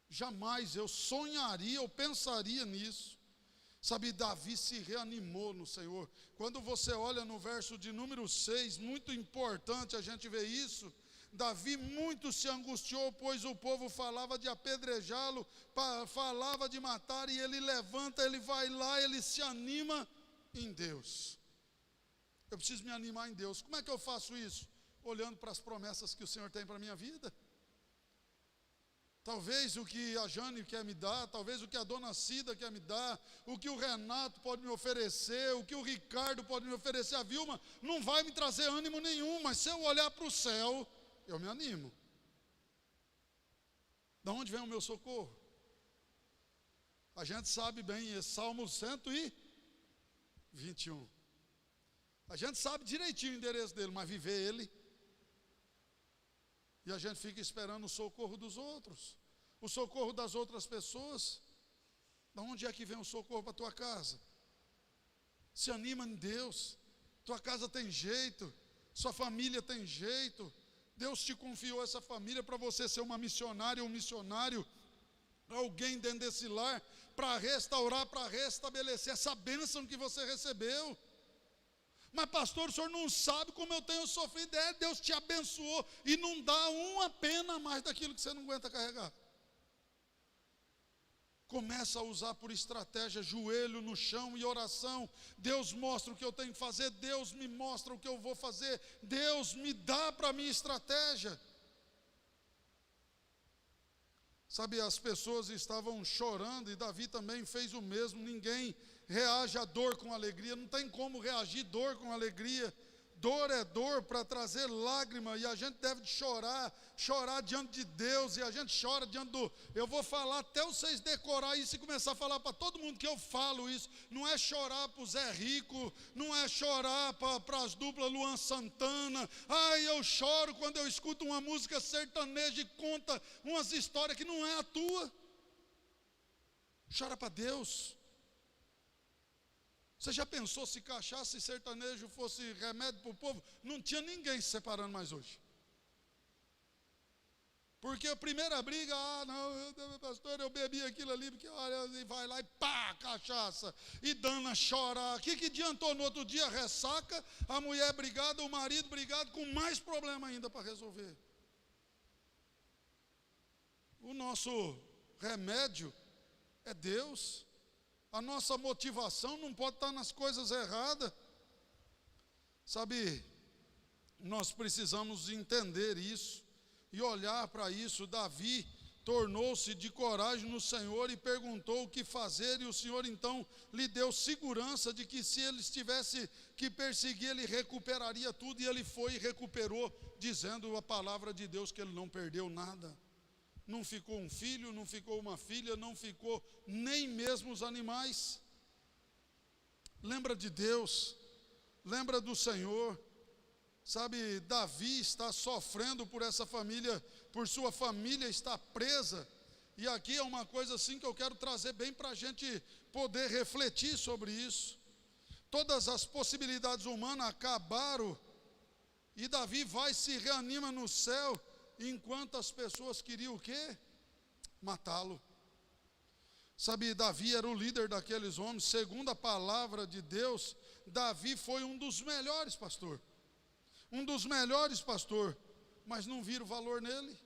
Jamais eu sonharia, eu pensaria nisso. Sabe, Davi se reanimou no Senhor. Quando você olha no verso de número 6, muito importante a gente ver isso. Davi muito se angustiou, pois o povo falava de apedrejá-lo, falava de matar, e ele levanta, ele vai lá, ele se anima em Deus. Eu preciso me animar em Deus. Como é que eu faço isso? Olhando para as promessas que o Senhor tem para a minha vida. Talvez o que a Jane quer me dar, talvez o que a dona Cida quer me dar, o que o Renato pode me oferecer, o que o Ricardo pode me oferecer, a Vilma, não vai me trazer ânimo nenhum, mas se eu olhar para o céu, eu me animo. De onde vem o meu socorro? A gente sabe bem, é Salmo 121. A gente sabe direitinho o endereço dele, mas viver ele... E a gente fica esperando o socorro dos outros, o socorro das outras pessoas. De onde é que vem o socorro para a tua casa? Se anima em Deus. Tua casa tem jeito, sua família tem jeito. Deus te confiou essa família para você ser uma missionária, um missionário, alguém dentro desse lar, para restaurar, para restabelecer essa bênção que você recebeu. Mas pastor, o senhor não sabe como eu tenho sofrido. Deus te abençoou e não dá uma pena a mais daquilo que você não aguenta carregar. Começa a usar por estratégia, joelho no chão e oração. Deus mostra o que eu tenho que fazer, Deus me mostra o que eu vou fazer, Deus me dá para a minha estratégia. Sabe, as pessoas estavam chorando e Davi também fez o mesmo. Ninguém reage à dor com alegria, não tem como reagir dor com alegria. Dor é dor para trazer lágrima, e a gente deve chorar diante de Deus, e a gente chora diante do... Eu vou falar até vocês decorar isso e começar a falar para todo mundo que eu falo isso. Não é chorar para o Zé Rico, não é chorar para as duplas Luan Santana. Ai, eu choro quando eu escuto uma música sertaneja e conta umas histórias que não é a tua. Chora para Deus. Você já pensou se cachaça e sertanejo fosse remédio para o povo? Não tinha ninguém se separando mais hoje. Porque a primeira briga, pastor, eu bebi aquilo ali, porque olha, e vai lá e pá, cachaça, e dana chora. O que adiantou? No outro dia, ressaca, a mulher brigada, o marido brigado, com mais problema ainda para resolver. O nosso remédio é Deus. A nossa motivação não pode estar nas coisas erradas. Sabe, nós precisamos entender isso e olhar para isso. Davi tornou-se de coragem no Senhor e perguntou o que fazer, e o Senhor então lhe deu segurança de que se ele tivesse que perseguir, ele recuperaria tudo, e ele foi e recuperou, dizendo a palavra de Deus que ele não perdeu nada. Não ficou um filho, não ficou uma filha, não ficou nem mesmo os animais. Lembra de Deus, lembra do Senhor. Sabe, Davi está sofrendo por essa família, por sua família estar presa. E aqui é uma coisa assim que eu quero trazer bem para a gente poder refletir sobre isso. Todas as possibilidades humanas acabaram, e Davi vai e se reanima no céu, enquanto as pessoas queriam o quê? Matá-lo. Sabe, Davi era o líder daqueles homens. Segundo a palavra de Deus, Davi foi um dos melhores, pastor. Um dos melhores, pastor. Mas não viram valor nele.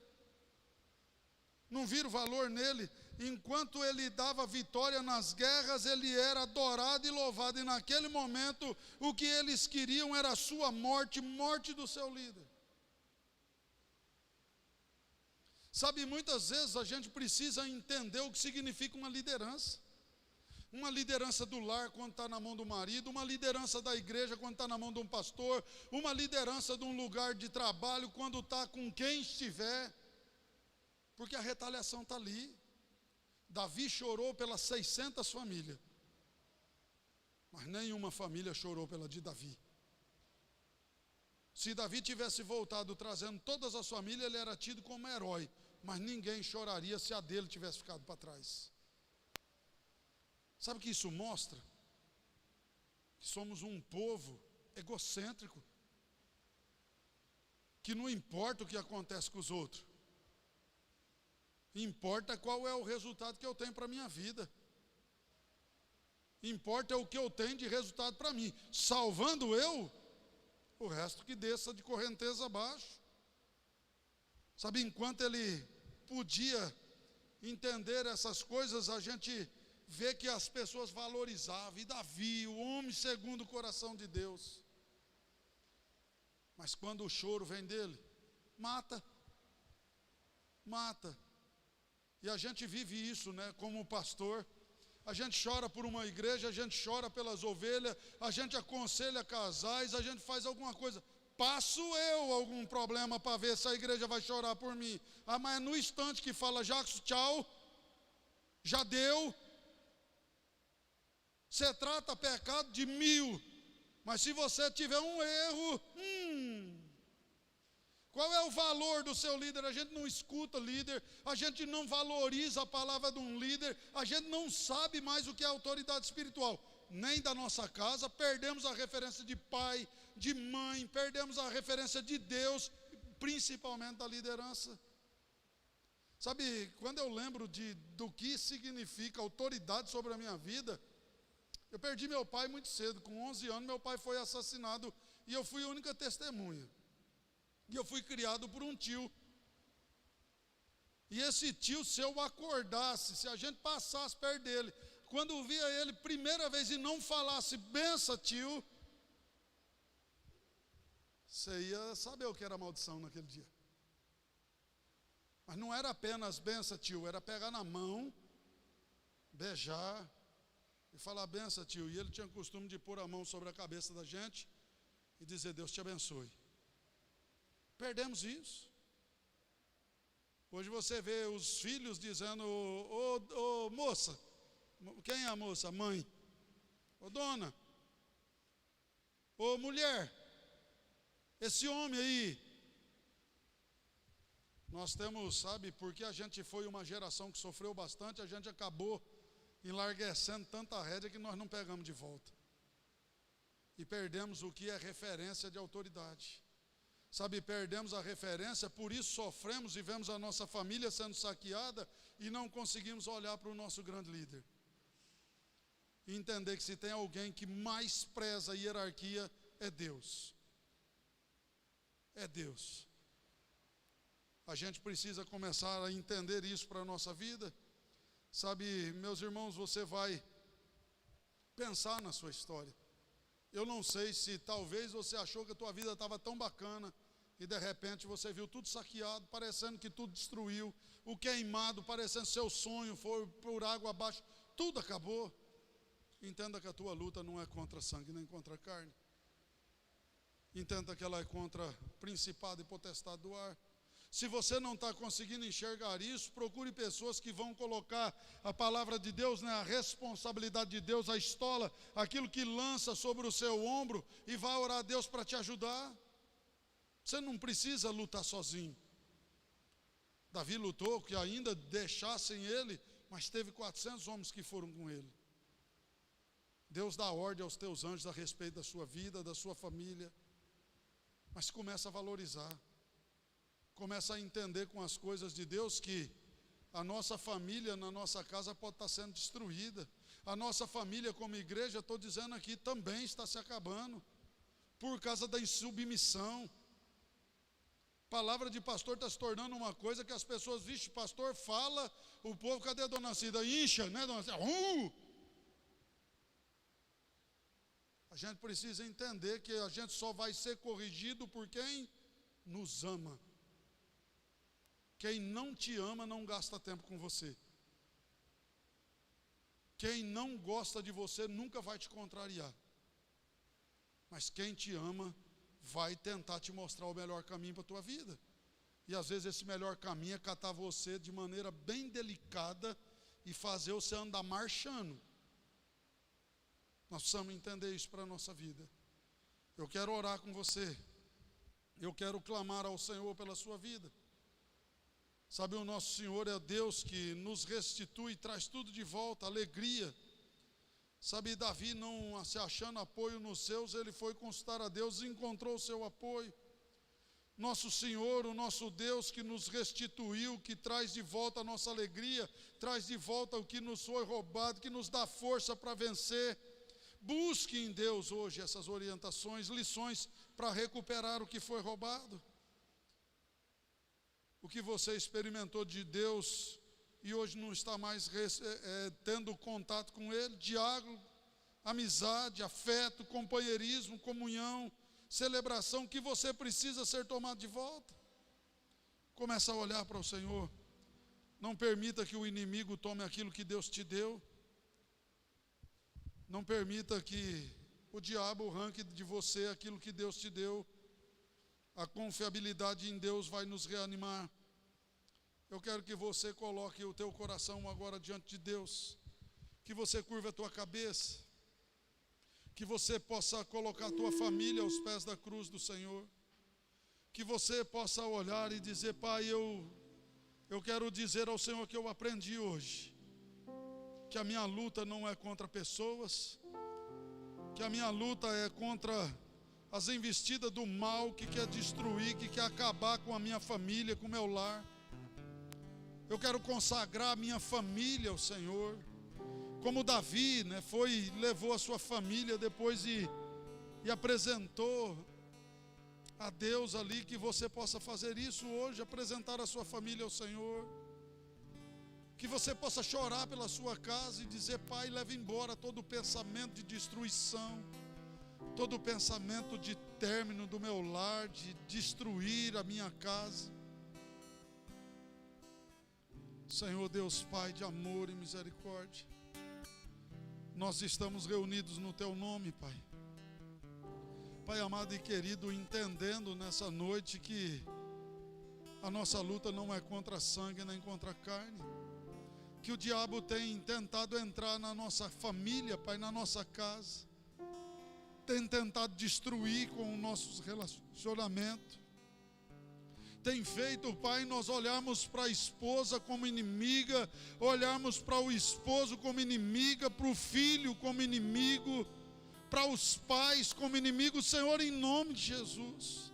Não viram valor nele. Enquanto ele dava vitória nas guerras, ele era adorado e louvado. E naquele momento, o que eles queriam era a sua morte, morte do seu líder. Sabe, muitas vezes a gente precisa entender o que significa uma liderança. Uma liderança do lar quando está na mão do marido, uma liderança da igreja quando está na mão de um pastor, uma liderança de um lugar de trabalho quando está com quem estiver, porque a retaliação está ali. Davi chorou pelas 600 famílias, mas nenhuma família chorou pela de Davi. Se Davi tivesse voltado trazendo todas as famílias, ele era tido como herói, mas ninguém choraria se a dele tivesse ficado para trás. Sabe o que isso mostra? Que somos um povo egocêntrico, que não importa o que acontece com os outros, importa qual é o resultado que eu tenho para a minha vida. Importa o que eu tenho de resultado para mim. Salvando eu, o resto que desça de correnteza abaixo. Sabe, enquanto ele podia entender essas coisas, a gente vê que as pessoas valorizavam. E Davi, o homem segundo o coração de Deus. Mas quando o choro vem dele, mata. E a gente vive isso, né, como pastor. A gente chora por uma igreja, a gente chora pelas ovelhas, a gente aconselha casais, a gente faz alguma coisa. Passo eu algum problema para ver se a igreja vai chorar por mim. Mas é no instante que fala, Jackson, tchau, já deu. Você trata pecado de 1000, mas se você tiver um erro, qual é o valor do seu líder? A gente não escuta líder, a gente não valoriza a palavra de um líder, a gente não sabe mais o que é autoridade espiritual, nem da nossa casa, perdemos a referência de pai, de mãe, perdemos a referência de Deus, principalmente da liderança. Sabe, quando eu lembro do que significa autoridade sobre a minha vida, eu perdi meu pai muito cedo, com 11 anos meu pai foi assassinado e eu fui a única testemunha. E eu fui criado por um tio. E esse tio, se eu acordasse, se a gente passasse perto dele, quando eu via ele primeira vez e não falasse, benção tio, você ia saber o que era maldição naquele dia. Mas não era apenas benção tio, era pegar na mão, beijar e falar benção tio. E ele tinha o costume de pôr a mão sobre a cabeça da gente e dizer, Deus te abençoe. Perdemos isso. Hoje você vê os filhos dizendo, ô moça, quem é a moça? Mãe. Ô dona, ô mulher, esse homem aí. Nós temos, sabe, porque a gente foi uma geração que sofreu bastante, a gente acabou enlarguecendo tanta rédea que nós não pegamos de volta. E perdemos o que é referência de autoridade. Sabe, perdemos a referência, por isso sofremos e vemos a nossa família sendo saqueada e não conseguimos olhar para o nosso grande líder. E entender que se tem alguém que mais preza a hierarquia, é Deus. É Deus. A gente precisa começar a entender isso para a nossa vida. Sabe, meus irmãos, você vai pensar na sua história. Eu não sei se talvez você achou que a tua vida estava tão bacana e de repente você viu tudo saqueado, parecendo que tudo destruiu, o queimado, parecendo seu sonho foi por água abaixo, tudo acabou. Entenda que a tua luta não é contra sangue nem contra carne. Entenda que ela é contra principado e potestade do ar. Se você não está conseguindo enxergar isso, procure pessoas que vão colocar a palavra de Deus, né, a responsabilidade de Deus, a estola, aquilo que lança sobre o seu ombro, e vá orar a Deus para te ajudar. Você não precisa lutar sozinho. Davi lutou que ainda deixassem ele, mas teve 400 homens que foram com ele. Deus dá ordem aos teus anjos a respeito da sua vida, da sua família, mas começa a valorizar. Começa a entender com as coisas de Deus que a nossa família na nossa casa pode estar sendo destruída. A nossa família como igreja, estou dizendo aqui, também está se acabando por causa da insubmissão. Palavra de pastor está se tornando uma coisa que as pessoas, vixe, pastor fala, o povo, cadê a dona Cida? Incha, né, dona Cida? A gente precisa entender que a gente só vai ser corrigido por quem nos ama. Quem não te ama não gasta tempo com você. Quem não gosta de você nunca vai te contrariar. Mas quem te ama vai tentar te mostrar o melhor caminho para a tua vida. E às vezes esse melhor caminho é catar você de maneira bem delicada e fazer você andar marchando. Nós precisamos entender isso para a nossa vida. Eu quero orar com você. Eu quero clamar ao Senhor pela sua vida. Sabe, o nosso Senhor é Deus que nos restitui, traz tudo de volta, alegria. Sabe, Davi não se achando apoio nos seus, ele foi consultar a Deus e encontrou o seu apoio. Nosso Senhor, o nosso Deus que nos restituiu, que traz de volta a nossa alegria, traz de volta o que nos foi roubado, que nos dá força para vencer. Busque em Deus hoje essas orientações, lições para recuperar o que foi roubado. O que você experimentou de Deus e hoje não está mais tendo contato com Ele, diálogo, amizade, afeto, companheirismo, comunhão, celebração, que você precisa ser tomado de volta. Começa a olhar para o Senhor. Não permita que o inimigo tome aquilo que Deus te deu. Não permita que o diabo arranque de você aquilo que Deus te deu. A confiabilidade em Deus vai nos reanimar. Eu quero que você coloque o teu coração agora diante de Deus. Que você curva a tua cabeça. Que você possa colocar a tua família aos pés da cruz do Senhor. Que você possa olhar e dizer: Pai, eu quero dizer ao Senhor que eu aprendi hoje. Que a minha luta não é contra pessoas. Que a minha luta é contra as investidas do mal que quer destruir, que quer acabar com a minha família, com o meu lar. Eu quero consagrar a minha família ao Senhor. Como Davi, né, levou a sua família depois e apresentou a Deus ali, que você possa fazer isso hoje, apresentar a sua família ao Senhor. Que você possa chorar pela sua casa e dizer: Pai, leva embora todo pensamento de destruição, todo pensamento de término do meu lar, de destruir a minha casa. Senhor Deus Pai de amor e misericórdia, nós estamos reunidos no Teu nome, Pai. Pai amado e querido, entendendo nessa noite que a nossa luta não é contra sangue nem contra carne, que o diabo tem tentado entrar na nossa família, Pai, na nossa casa, tem tentado destruir com os nossos relacionamentos, tem feito, Pai, nós olharmos para a esposa como inimiga, olharmos para o esposo como inimiga, para o filho como inimigo, para os pais como inimigo. Senhor, em nome de Jesus,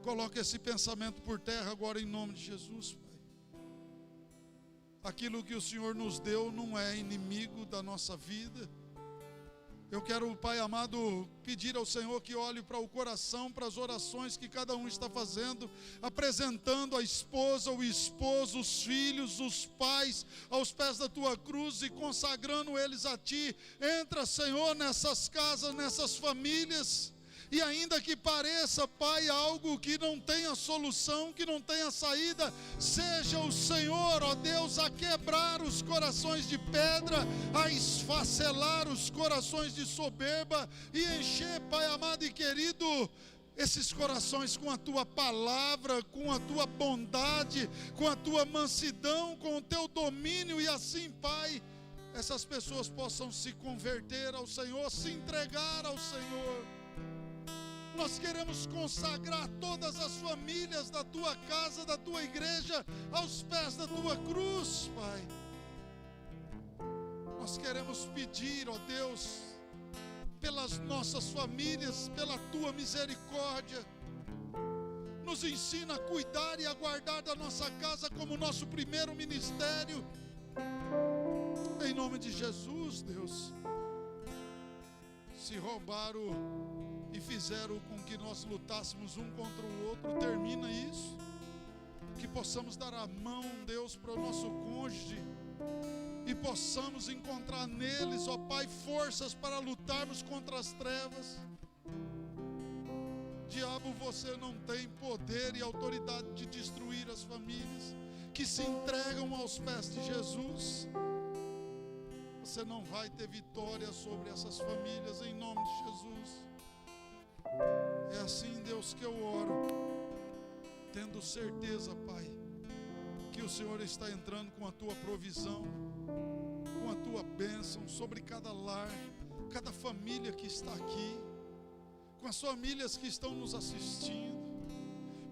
Coloca esse pensamento por terra agora em nome de Jesus, Pai. Aquilo que o Senhor nos deu não é inimigo da nossa vida. Eu quero, Pai amado, pedir ao Senhor que olhe para o coração, para as orações que cada um está fazendo, apresentando a esposa, o esposo, os filhos, os pais aos pés da Tua cruz e consagrando eles a Ti. Entra, Senhor, nessas casas, nessas famílias. E ainda que pareça, Pai, algo que não tenha solução, que não tenha saída, seja o Senhor, ó Deus, a quebrar os corações de pedra, a esfacelar os corações de soberba e encher, Pai amado e querido, esses corações com a Tua palavra, com a Tua bondade, com a Tua mansidão, com o Teu domínio, e assim, Pai, essas pessoas possam se converter ao Senhor, se entregar ao Senhor. Nós queremos consagrar todas as famílias da Tua casa, da Tua igreja, aos pés da Tua cruz, Pai. Nós queremos pedir, ó Deus, pelas nossas famílias, pela Tua misericórdia. Nos ensina a cuidar e a guardar da nossa casa como nosso primeiro ministério. Em nome de Jesus, Deus. Se roubaram e fizeram com que nós lutássemos um contra o outro, termina isso. Que possamos dar a mão, Deus, para o nosso cônjuge e possamos encontrar neles, ó Pai, forças para lutarmos contra as trevas. Diabo, você não tem poder e autoridade de destruir as famílias que se entregam aos pés de Jesus. Você não vai ter vitória sobre essas famílias em nome de Jesus. É assim, Deus, que eu oro, tendo certeza, Pai, que o Senhor está entrando com a Tua provisão, com a Tua bênção sobre cada lar, cada família que está aqui, com as famílias que estão nos assistindo,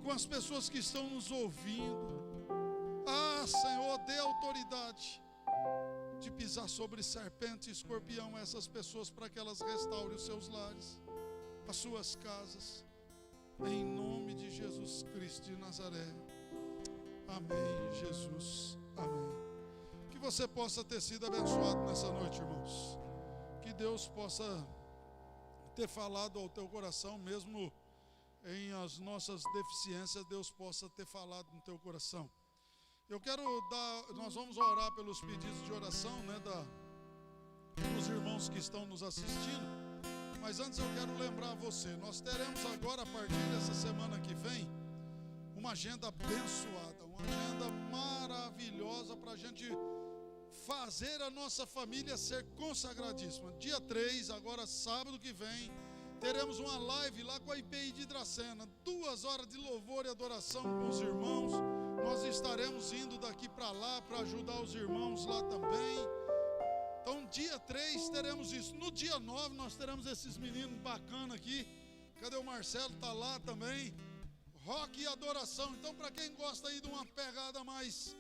com as pessoas que estão nos ouvindo. Ah, Senhor, dê autoridade de pisar sobre serpente e escorpião a essas pessoas, para que elas restaurem os seus lares, as suas casas, em nome de Jesus Cristo de Nazaré. Amém, Jesus, amém. Que você possa ter sido abençoado nessa noite, irmãos. Que Deus possa ter falado ao teu coração, mesmo em as nossas deficiências, Deus possa ter falado no teu coração. Nós vamos orar pelos pedidos de oração, dos irmãos que estão nos assistindo. Mas antes eu quero lembrar você, nós teremos agora, a partir dessa semana que vem, uma agenda abençoada, uma agenda maravilhosa para a gente fazer a nossa família ser consagradíssima. Dia 3, agora sábado que vem, teremos uma live lá com a IPI de Dracena, 2 horas de louvor e adoração com os irmãos. Nós estaremos indo daqui para lá para ajudar os irmãos lá também. Então, dia 3 teremos isso. No dia 9 nós teremos esses meninos bacanas aqui. Cadê o Marcelo? Está lá também. Rock e adoração. Então, para quem gosta aí de uma pegada mais,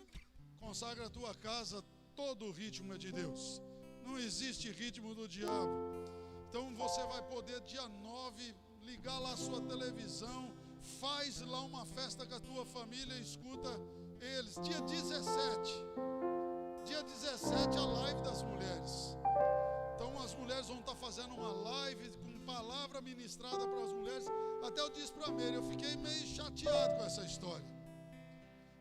consagra a tua casa, todo o ritmo é de Deus. Não existe ritmo do diabo. Então, você vai poder, dia 9, ligar lá a sua televisão, faz lá uma festa com a tua família e escuta eles. Dia 17, a live das mulheres. Então as mulheres vão estar fazendo uma live com palavra ministrada para as mulheres. Até eu disse para a Meire, eu fiquei meio chateado com essa história.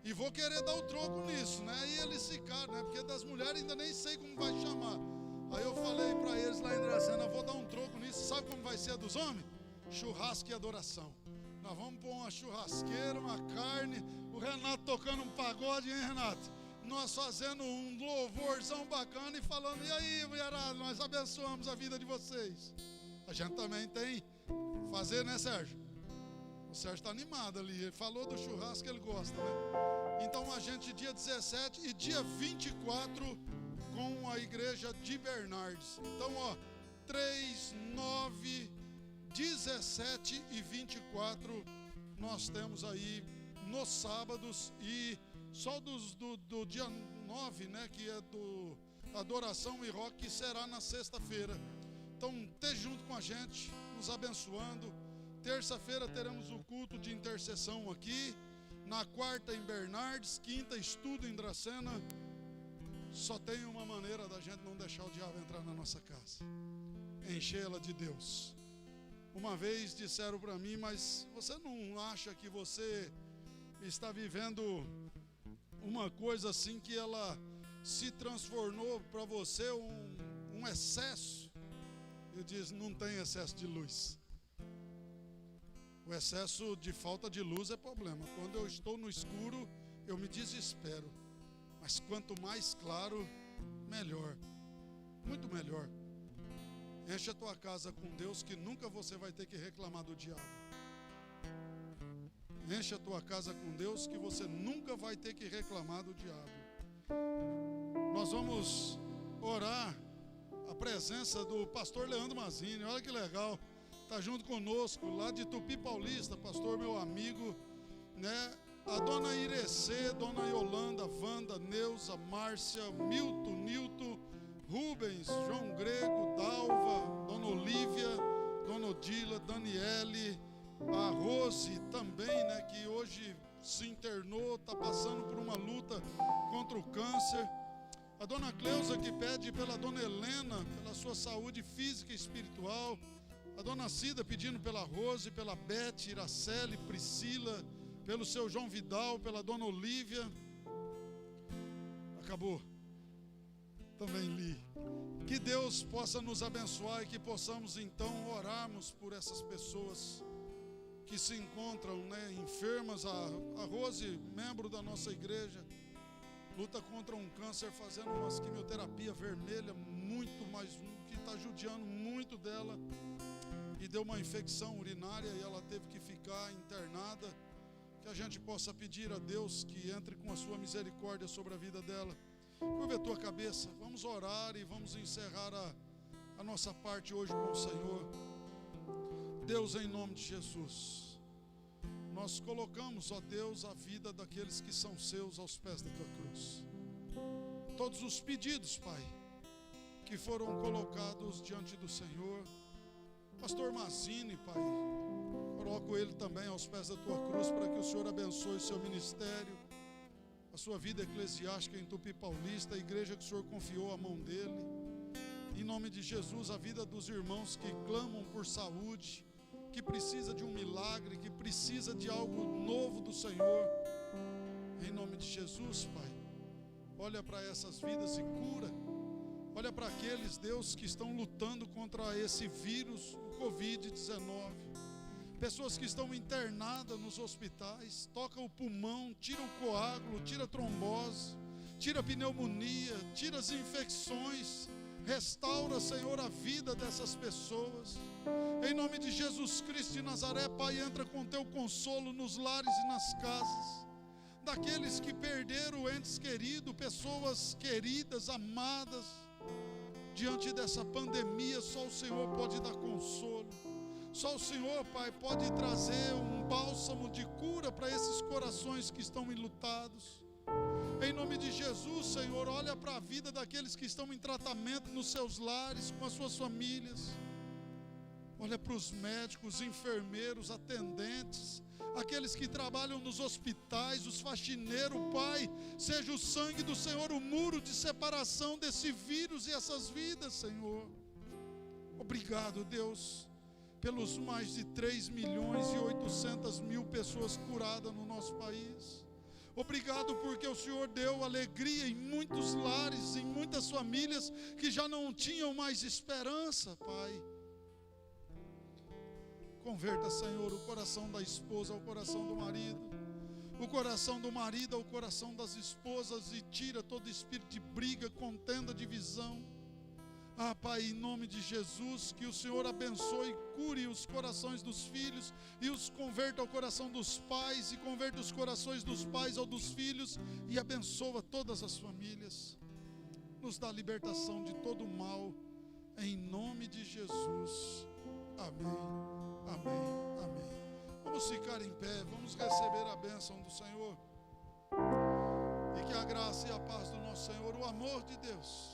E vou querer dar o troco nisso, né? E eles ficaram, né? Porque das mulheres ainda nem sei como vai chamar. Aí eu falei para eles lá em Dracena, vou dar um troco nisso. Sabe como vai ser a dos homens? Churrasco e adoração. Nós vamos pôr uma churrasqueira, uma carne, o Renato tocando um pagode, hein, Renato? Nós fazendo um louvorzão bacana e falando, e aí, mulherada, nós abençoamos a vida de vocês. A gente também tem fazer, né, Sérgio? O Sérgio está animado ali, ele falou do churrasco que ele gosta, né? Então a gente, dia 17 e dia 24, com a igreja de Bernardes. Então, 3, 9, 17 e 24, nós temos aí nos sábados, e só do dia 9, né, que é do adoração e rock, que será na sexta-feira. Então, esteja junto com a gente, nos abençoando, Terça-feira teremos o culto de intercessão aqui. Na quarta em Bernardes, quinta estudo em Dracena. Só tem uma maneira da gente não deixar o diabo entrar na nossa casa: enchê-la de Deus. Uma vez disseram para mim: mas você não acha que você está vivendo uma coisa assim que ela se transformou para você um excesso? Eu disse: não tem excesso de luz. O excesso de falta de luz é problema. Quando eu estou no escuro, eu me desespero. Mas quanto mais claro, melhor. Muito melhor. Enche a tua casa com Deus, que nunca você vai ter que reclamar do diabo. Enche a tua casa com Deus, que você nunca vai ter que reclamar do diabo. Nós vamos orar a presença do pastor Leandro Mazzini. Olha que legal, está junto conosco, lá de Tupi Paulista, pastor meu amigo, né? A dona Irecê, dona Yolanda, Wanda, Neuza, Márcia, Milton, Nilton, Rubens, João Grego, Dalva, dona Olívia, dona Odila, Daniele, a Rose também, né, que hoje se internou, está passando por uma luta contra o câncer. A dona Cleusa, que pede pela dona Helena, pela sua saúde física e espiritual. A dona Cida pedindo pela Rose, pela Beth, Iraceli, Priscila, pelo seu João Vidal, pela dona Olívia. Acabou. Também li. Que Deus possa nos abençoar e que possamos então orarmos por essas pessoas que se encontram, né, enfermas. A Rose, membro da nossa igreja, luta contra um câncer, fazendo umas quimioterapia vermelha, muito mais, que está judiando muito dela, e deu uma infecção urinária e ela teve que ficar internada. Que a gente possa pedir a Deus que entre com a sua misericórdia sobre a vida dela. Curva a tua cabeça, vamos orar e vamos encerrar a nossa parte hoje com o Senhor. Deus, em nome de Jesus, nós colocamos, ó Deus, a vida daqueles que são seus aos pés da tua cruz. Todos os pedidos, Pai, que foram colocados diante do Senhor. Pastor Mazzini, Pai, coloco ele também aos pés da tua cruz, para que o Senhor abençoe o seu ministério, a sua vida eclesiástica em Tupi Paulista, a igreja que o Senhor confiou à mão dele. Em nome de Jesus, a vida dos irmãos que clamam por saúde, que precisa de um milagre, que precisa de algo novo do Senhor. Em nome de Jesus, Pai, olha para essas vidas e cura. Olha para aqueles, Deus, que estão lutando contra esse vírus, o Covid-19. Pessoas que estão internadas nos hospitais, toca o pulmão, tira o coágulo, tira a trombose, tira a pneumonia, tira as infecções. Restaura, Senhor, a vida dessas pessoas. Em nome de Jesus Cristo de Nazaré, Pai, entra com teu consolo nos lares e nas casas daqueles que perderam entes queridos, pessoas queridas, amadas. Diante dessa pandemia, só o Senhor pode dar consolo. Só o Senhor, Pai, pode trazer um bálsamo de cura para esses corações que estão enlutados. Em nome de Jesus, Senhor, olha para a vida daqueles que estão em tratamento nos seus lares, com as suas famílias. Olha para os médicos, enfermeiros, atendentes, aqueles que trabalham nos hospitais, os faxineiros, Pai. Seja o sangue do Senhor o muro de separação desse vírus e essas vidas, Senhor. Obrigado, Deus, pelos mais de 3.800.000 pessoas curadas no nosso país. Obrigado porque o Senhor deu alegria em muitos lares, em muitas famílias que já não tinham mais esperança, Pai. Converta, Senhor, o coração da esposa ao coração do marido, o coração do marido ao coração das esposas, e tira todo espírito de briga, contenda, divisão. Ah, Pai, em nome de Jesus, que o Senhor abençoe e cure os corações dos filhos e os converta ao coração dos pais, e converta os corações dos pais ao dos filhos, e abençoa todas as famílias. Nos dá libertação de todo o mal, em nome de Jesus. Amém, amém, amém. Vamos ficar em pé, vamos receber a bênção do Senhor. E que a graça e a paz do nosso Senhor, o amor de Deus,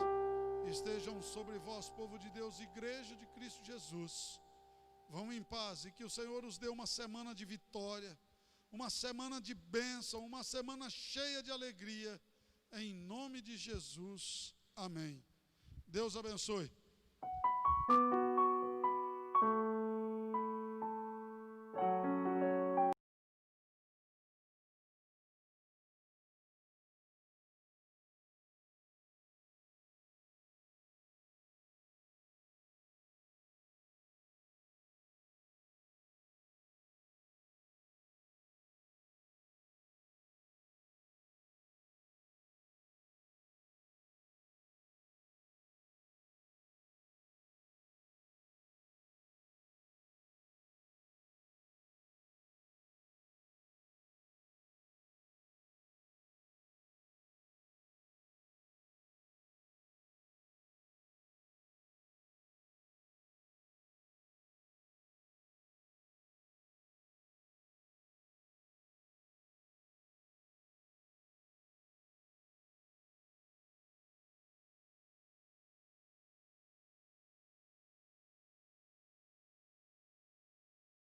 estejam sobre vós, povo de Deus, igreja de Cristo Jesus, Vão em paz e que o Senhor os dê uma semana de vitória, uma semana de bênção, uma semana cheia de alegria, em nome de Jesus, amém. Deus abençoe.